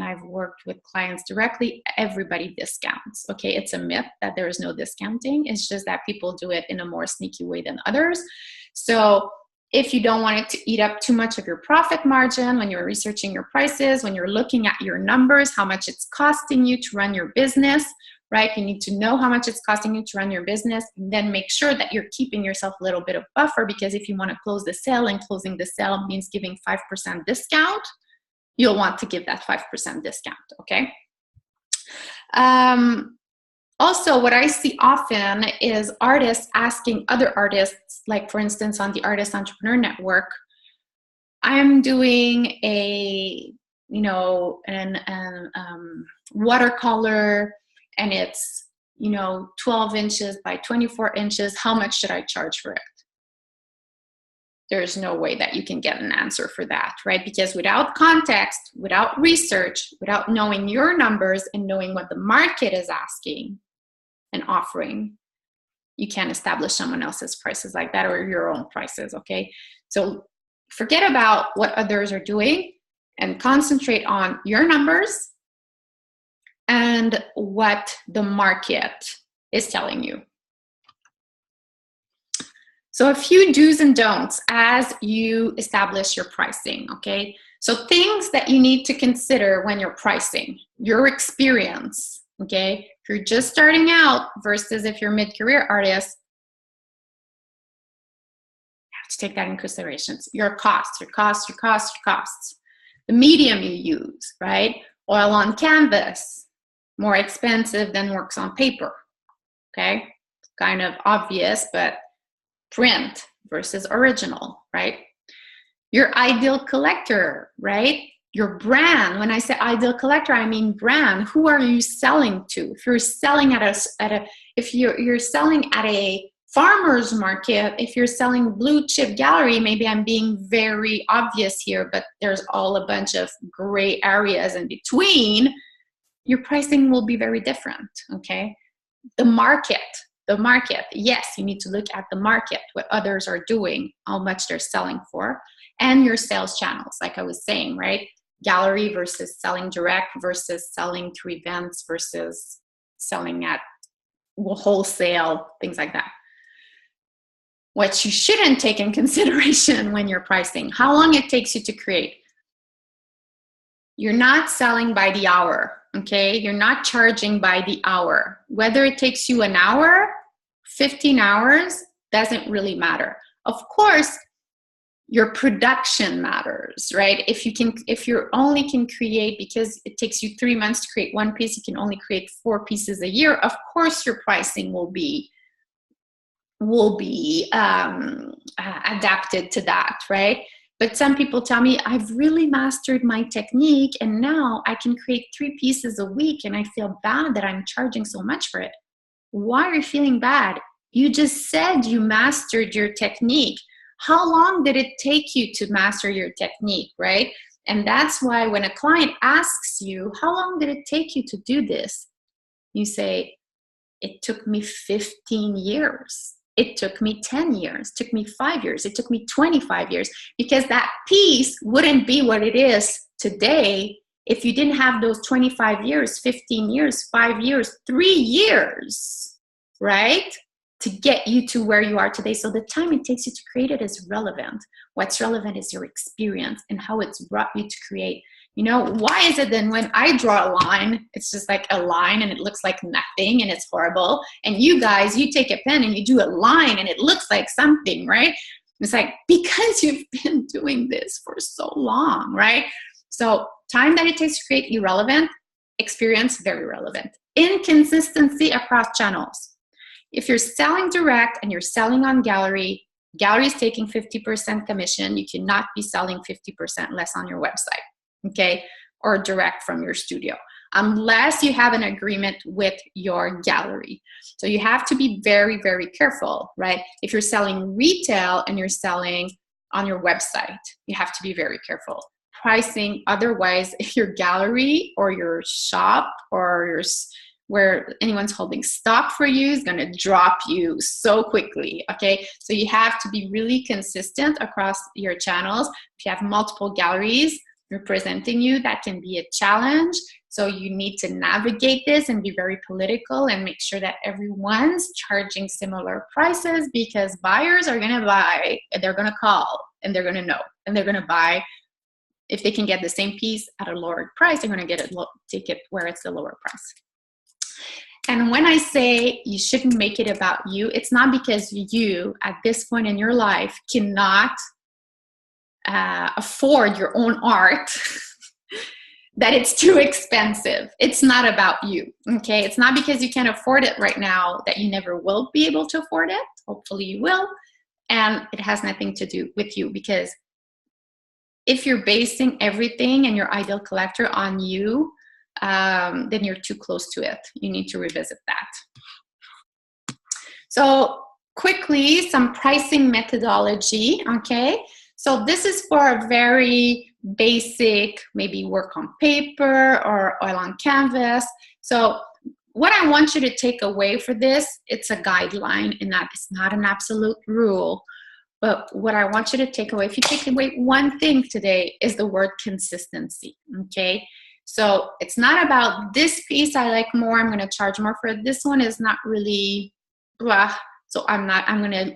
I've worked with clients directly. Everybody discounts. Okay, it's a myth that there is no discounting. It's just that people do it in a more sneaky way than others. So if you don't want it to eat up too much of your profit margin when you're researching your prices, when you're looking at your numbers, how much it's costing you to run your business, right? You need to know how much it's costing you to run your business, and then make sure that you're keeping yourself a little bit of buffer, because if you want to close the sale, and closing the sale means giving 5% discount, you'll want to give that 5% discount, okay? Also, what I see often is artists asking other artists, like for instance, on the Artist Entrepreneur Network, I'm doing a, watercolor, and it's, 12 inches by 24 inches. How much should I charge for it? There's no way that you can get an answer for that, right? Because without context, without research, without knowing your numbers and knowing what the market is asking and offering, you can't establish someone else's prices like that, or your own prices, okay? So forget about what others are doing and concentrate on your numbers and what the market is telling you. So a few do's and don'ts as you establish your pricing, okay? So things that you need to consider when you're pricing: your experience, okay? If you're just starting out versus if you're a mid-career artist, you have to take that in consideration. Your costs. The medium you use, right? Oil on canvas, more expensive than works on paper, okay? Kind of obvious, but print versus original, right? Your ideal collector, right? Your brand. When I say ideal collector, I mean brand. Who are you selling to? If you're selling at a farmer's market, if you're selling blue chip gallery, maybe I'm being very obvious here, but there's all a bunch of gray areas in between, your pricing will be very different, okay? The market, yes, you need to look at the market, what others are doing, how much they're selling for, and your sales channels, like I was saying, right? Gallery versus selling direct versus selling through events versus selling at wholesale, things like that. What you shouldn't take in consideration when you're pricing, how long it takes you to create. You're not selling by the hour, okay? You're not charging by the hour. Whether it takes you an hour, 15 hours, doesn't really matter. Of course, your production matters, right? If you only can create, because it takes you 3 months to create one piece, you can only create 4 pieces a year, of course your pricing will be adapted to that, right? But some people tell me, I've really mastered my technique and now I can create 3 pieces a week and I feel bad that I'm charging so much for it. Why are you feeling bad? You just said you mastered your technique. How long did it take you to master your technique, right? And that's why when a client asks you, how long did it take you to do this? You say, it took me 15 years. It took me 10 years. It took me 5 years. It took me 25 years, because that piece wouldn't be what it is today if you didn't have those 25 years, 15 years, 5 years, 3 years, right? To get you to where you are today. So the time it takes you to create it is relevant. What's relevant is your experience and how it's brought you to create. You know, why is it then when I draw a line, it's just like a line and it looks like nothing and it's horrible. And you guys, you take a pen and you do a line and it looks like something, right? It's like, because you've been doing this for so long, right? So time that it takes to create, irrelevant. Experience, very relevant. Inconsistency across channels. If you're selling direct and you're selling on gallery is taking 50% commission. You cannot be selling 50% less on your website, okay? Or direct from your studio, unless you have an agreement with your gallery. So you have to be very, very careful, right? If you're selling retail and you're selling on your website, you have to be very careful. Pricing, otherwise, if your gallery or your shop or where anyone's holding stock for you is going to drop you so quickly, okay? So you have to be really consistent across your channels. If you have multiple galleries representing you, that can be a challenge. So you need to navigate this and be very political and make sure that everyone's charging similar prices, because buyers are going to buy, and they're going to call, and they're going to know, and they're going to buy. If they can get the same piece at a lower price, they're going to take it where it's the lower price. And when I say you shouldn't make it about you, it's not because you, at this point in your life, cannot afford your own art that it's too expensive. It's not about you, okay? It's not because you can't afford it right now that you never will be able to afford it. Hopefully you will. And it has nothing to do with you, because if you're basing everything and your ideal collector on you, then you're too close to it. You need to revisit that. So quickly, some pricing methodology, okay? So this is for a very basic, maybe work on paper or oil on canvas. So what I want you to take away for this, it's a guideline, and that is not an absolute rule. But what I want you to take away, if you take away one thing today, is the word consistency, okay? So it's not about this piece I like more, I'm going to charge more for it. This one is not really blah, so I'm going to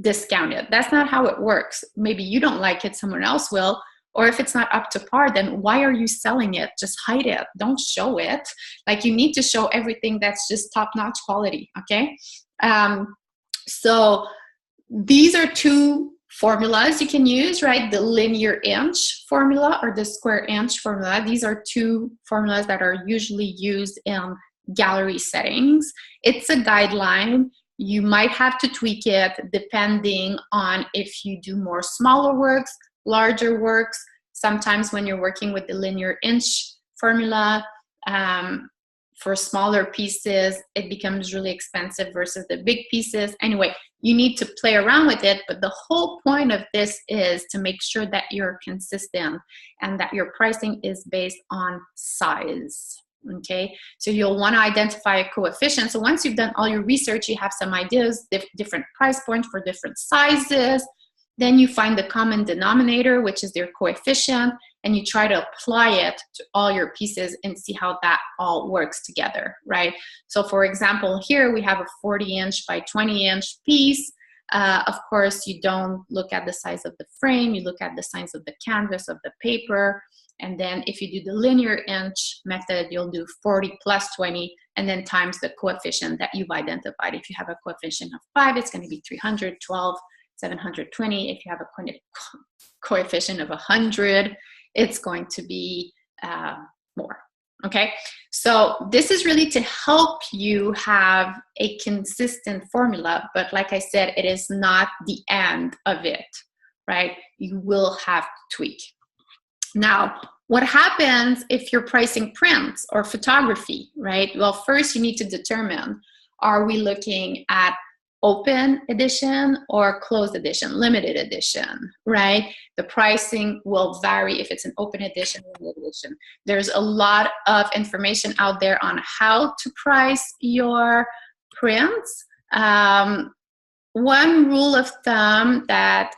discount it. That's not how it works. Maybe you don't like it, someone else will. Or if it's not up to par, then why are you selling it? Just hide it. Don't show it. Like, you need to show everything that's just top-notch quality, okay? So these are 2 formulas you can use, right? The linear inch formula or the square inch formula. These are 2 formulas that are usually used in gallery settings. It's a guideline. You might have to tweak it depending on if you do more smaller works, larger works. Sometimes when you're working with the linear inch formula, for smaller pieces, it becomes really expensive versus the big pieces. Anyway, you need to play around with it, but the whole point of this is to make sure that you're consistent and that your pricing is based on size. Okay, so you'll want to identify a coefficient. So once you've done all your research, you have some ideas, different price points for different sizes. Then you find the common denominator, which is their coefficient, and you try to apply it to all your pieces and see how that all works together, right? So for example, here we have a 40-inch by 20-inch piece. Of course, you don't look at the size of the frame, you look at the size of the canvas of the paper. And then if you do the linear inch method, you'll do 40 plus 20 and then times the coefficient that you've identified. If you have a coefficient of 5, it's going to be 312, 720. If you have a coefficient of 100, it's going to be more. Okay, so this is really to help you have a consistent formula, but like I said, it is not the end of it, right? You will have to tweak. Now, what happens if you're pricing prints or photography, right? Well, first you need to determine, are we looking at open edition or closed edition, limited edition, right? The pricing will vary if it's an open edition or limited edition. There's a lot of information out there on how to price your prints. One rule of thumb that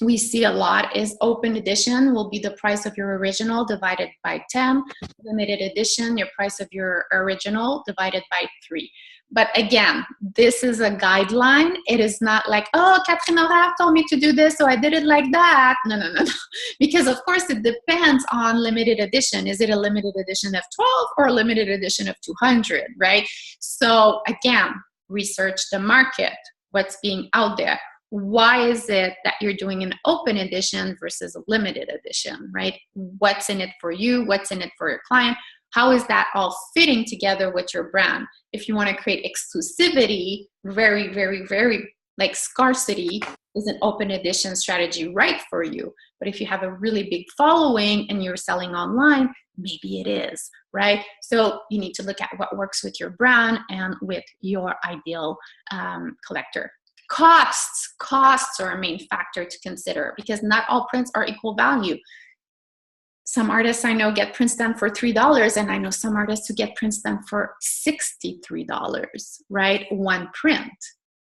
we see a lot is open edition will be the price of your original divided by 10. Limited edition, your price of your original divided by 3. But again, this is a guideline. It is not like, oh, Catherine Horaire told me to do this, so I did it like that. No, no, no, no. Because of course it depends on limited edition. Is it a limited edition of 12 or a limited edition of 200, right? So again, research the market, what's being out there. Why is it that you're doing an open edition versus a limited edition, right? What's in it for you? What's in it for your client? How is that all fitting together with your brand? If you want to create exclusivity, very, very, very like scarcity, is an open edition strategy right for you? But if you have a really big following and you're selling online, maybe it is, right? So you need to look at what works with your brand and with your ideal collector. Costs are a main factor to consider because not all prints are equal value. Some artists I know get prints done for $3, and I know some artists who get prints done for $63, right? One print,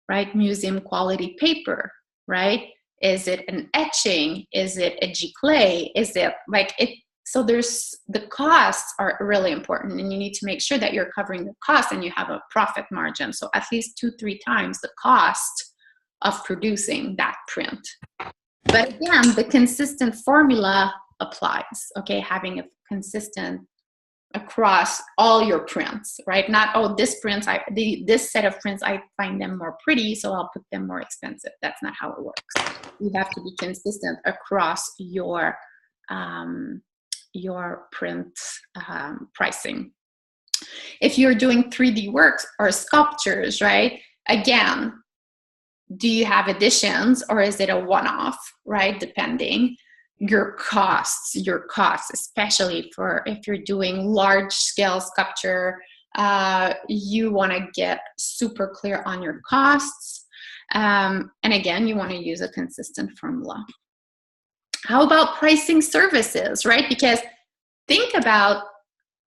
right? Museum quality paper, right? Is it an etching? Is it a giclée? Is it like it? So there's the costs are really important, and you need to make sure that you're covering the cost and you have a profit margin. So at least 2-3 times the cost of producing that print. But again, the consistent formula applies, okay? Having a consistent across all your prints, right? Not, oh, this print, this set of prints, I find them more pretty, so I'll put them more expensive. That's not how it works. You have to be consistent across your print pricing. If you're doing 3D works or sculptures, right? Again, do you have editions or is it a one-off, right? Depending. Your costs, especially for if you're doing large scale sculpture, you want to get super clear on your costs. And again, you want to use a consistent formula. How about pricing services, right? Because think about,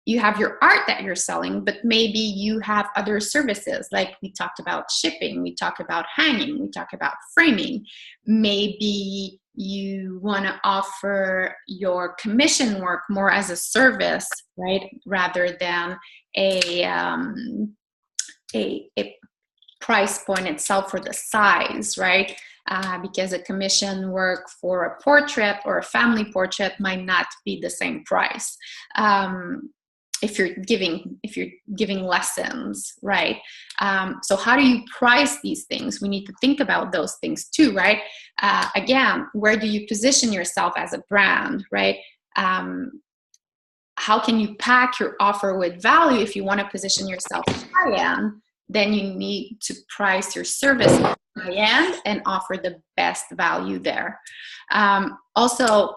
you have your art that you're selling, but maybe you have other services. Like we talked about shipping, we talked about hanging, we talked about framing. Maybe you want to offer your commission work more as a service, right? Rather than a price point itself for the size, right? Because a commission work for a portrait or a family portrait might not be the same price. If you're giving lessons, right? So how do you price these things? We need to think about those things too, right? Again, where do you position yourself as a brand, right? How can you pack your offer with value? If you want to position yourself high-end, then you need to price your service high-end and offer the best value there. Also,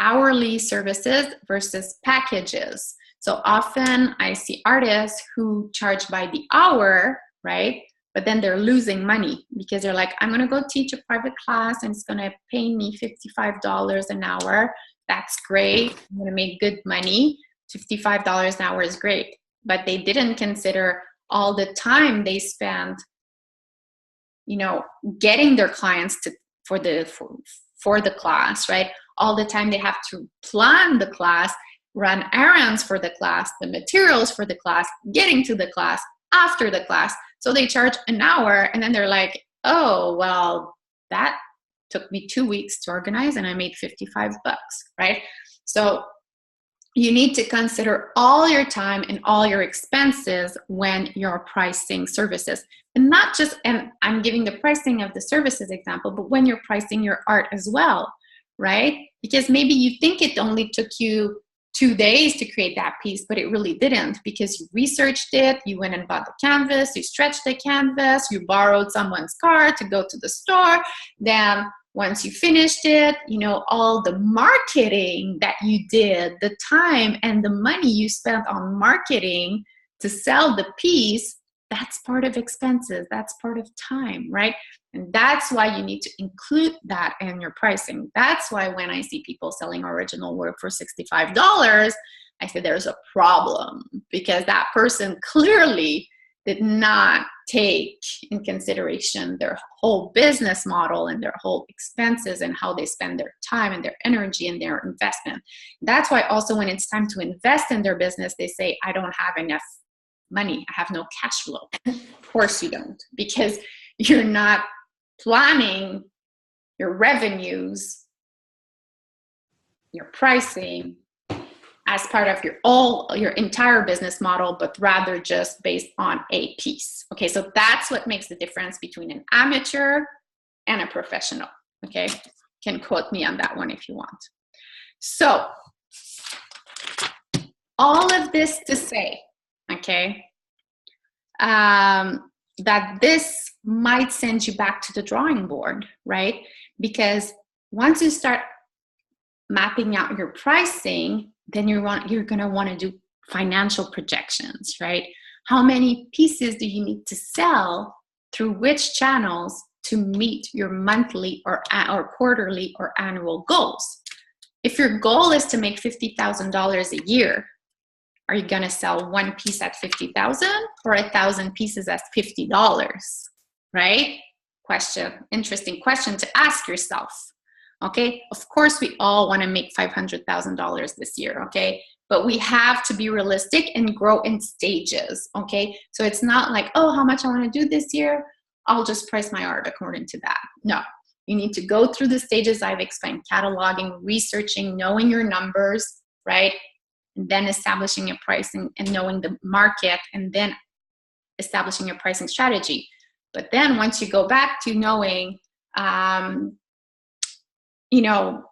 hourly services versus packages. So often I see artists who charge by the hour, right? But then they're losing money because they're like, I'm going to go teach a private class and it's going to pay me $55 an hour. That's great. I'm going to make good money. $55 an hour is great. But they didn't consider all the time they spent, you know, getting their clients for the class, right? All the time they have to plan the class, run errands for the class, the materials for the class, getting to the class, after the class. So they charge an hour and then they're like, oh, well, that took me 2 weeks to organize and I made $55, right? So you need to consider all your time and all your expenses when you're pricing services. And not just, and I'm giving the pricing of the services example, but when you're pricing your art as well, right? Because maybe you think it only took you 2 days to create that piece, but it really didn't, because you researched it, you went and bought the canvas, you stretched the canvas, you borrowed someone's car to go to the store. Then once you finished it, you know, all the marketing that you did, the time and the money you spent on marketing to sell the piece, that's part of expenses, that's part of time, right? And that's why you need to include that in your pricing. That's why when I see people selling original work for $65, I say there's a problem, because that person clearly did not take in consideration their whole business model and their whole expenses and how they spend their time and their energy and their investment. That's why also when it's time to invest in their business, they say, I don't have enough money. I have no cash flow. Of course you don't, because you're not planning your revenues, your pricing as part of your entire business model, but rather just based on a piece. Okay, so that's what makes the difference between an amateur and a professional. Okay, you can quote me on that one if you want. So all of this to say, okay, that this might send you back to the drawing board, right? Because once you start mapping out your pricing, then you're going to want to do financial projections, right? How many pieces do you need to sell through which channels to meet your monthly or quarterly or annual goals? If your goal is to make $50,000 a year, are you going to sell one piece at $50,000 or 1,000 pieces at $50? Right? Interesting question to ask yourself. Okay, of course we all want to make $500,000 this year, okay? But we have to be realistic and grow in stages, okay? So it's not like, oh, how much I want to do this year? I'll just price my art according to that. No, you need to go through the stages I've explained: cataloging, researching, knowing your numbers, right? And then establishing your pricing and knowing the market, and then establishing your pricing strategy. But then once you go back to knowing, you know,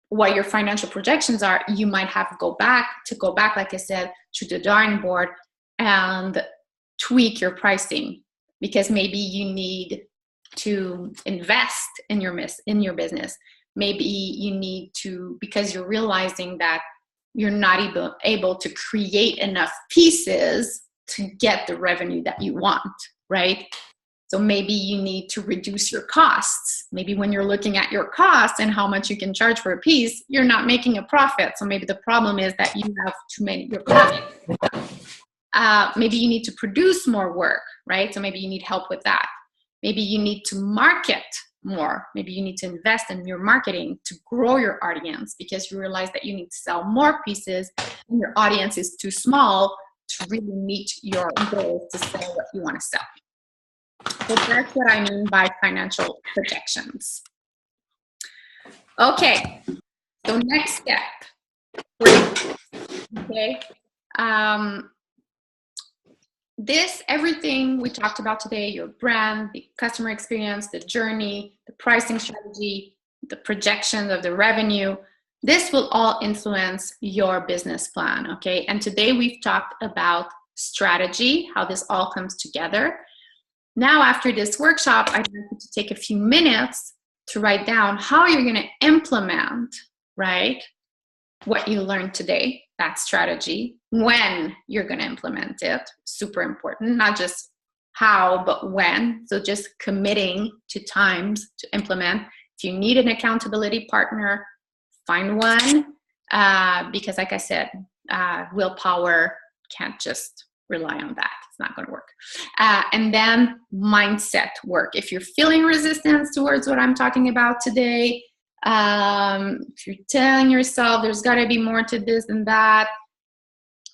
what your financial projections are, you might have to go back, like I said, to the drawing board and tweak your pricing, because maybe you need to invest in your business. Maybe you need to, because you're realizing that you're not able to create enough pieces to get the revenue that you want, right? So maybe you need to reduce your costs. Maybe when you're looking at your costs and how much you can charge for a piece, you're not making a profit. So maybe the problem is that you have too many, your costs. Maybe you need to produce more work, right? So maybe you need help with that. Maybe you need to market more. Maybe you need to invest in your marketing to grow your audience, because you realize that you need to sell more pieces and your audience is too small to really meet your goals to sell what you want to sell. So that's what I mean by financial projections. Okay, so next step. Okay. Everything we talked about today, your brand, the customer experience, the journey, the pricing strategy, the projections of the revenue, this will all influence your business plan, okay? And today we've talked about strategy, how this all comes together. Now, after this workshop, I'd like you to take a few minutes to write down how you're going to implement, right, what you learned today, that strategy. when you're going to implement it. Super important, not just how, but when. So just committing to times to implement. If you need an accountability partner, find one, because like I said, willpower can't just rely on that. It's not going to work. And then mindset work. If you're feeling resistance towards what I'm talking about today, if you're telling yourself there's got to be more to this than that,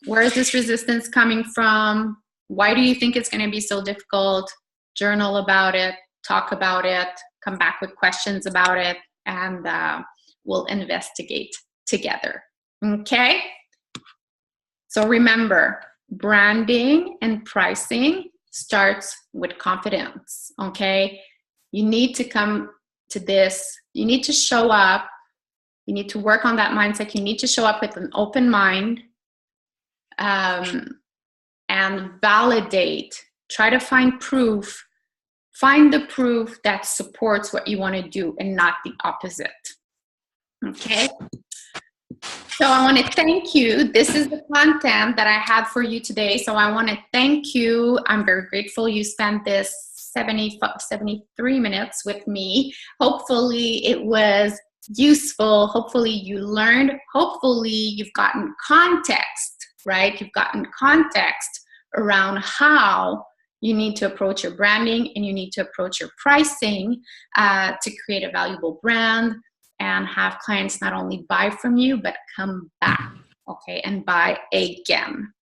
where is this resistance coming from? Why do you think it's going to be so difficult? Journal about it, talk about it, come back with questions about it, and we'll investigate together. Okay? So remember, branding and pricing starts with confidence. Okay? You need to come to this. You need to show up. You need to work on that mindset. You need to show up with an open mind. And validate, try to find proof, find the proof that supports what you want to do and not the opposite. Okay? So I want to thank you. This is the content that I had for you today. So I want to thank you. I'm very grateful you spent this 73 minutes with me. Hopefully it was useful. Hopefully you learned. Hopefully you've gotten context. Right? You've gotten context around how you need to approach your branding and you need to approach your pricing to create a valuable brand and have clients not only buy from you, but come back, okay, and buy again.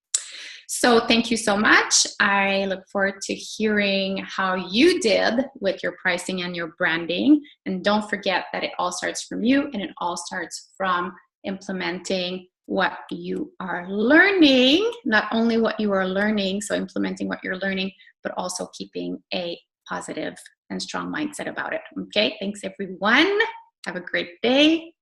So thank you so much. I look forward to hearing how you did with your pricing and your branding. And don't forget that it all starts from you and it all starts from implementing what you are learning, not only what you are learning, so implementing what you're learning, but also keeping a positive and strong mindset about it. Okay, thanks everyone. Have a great day.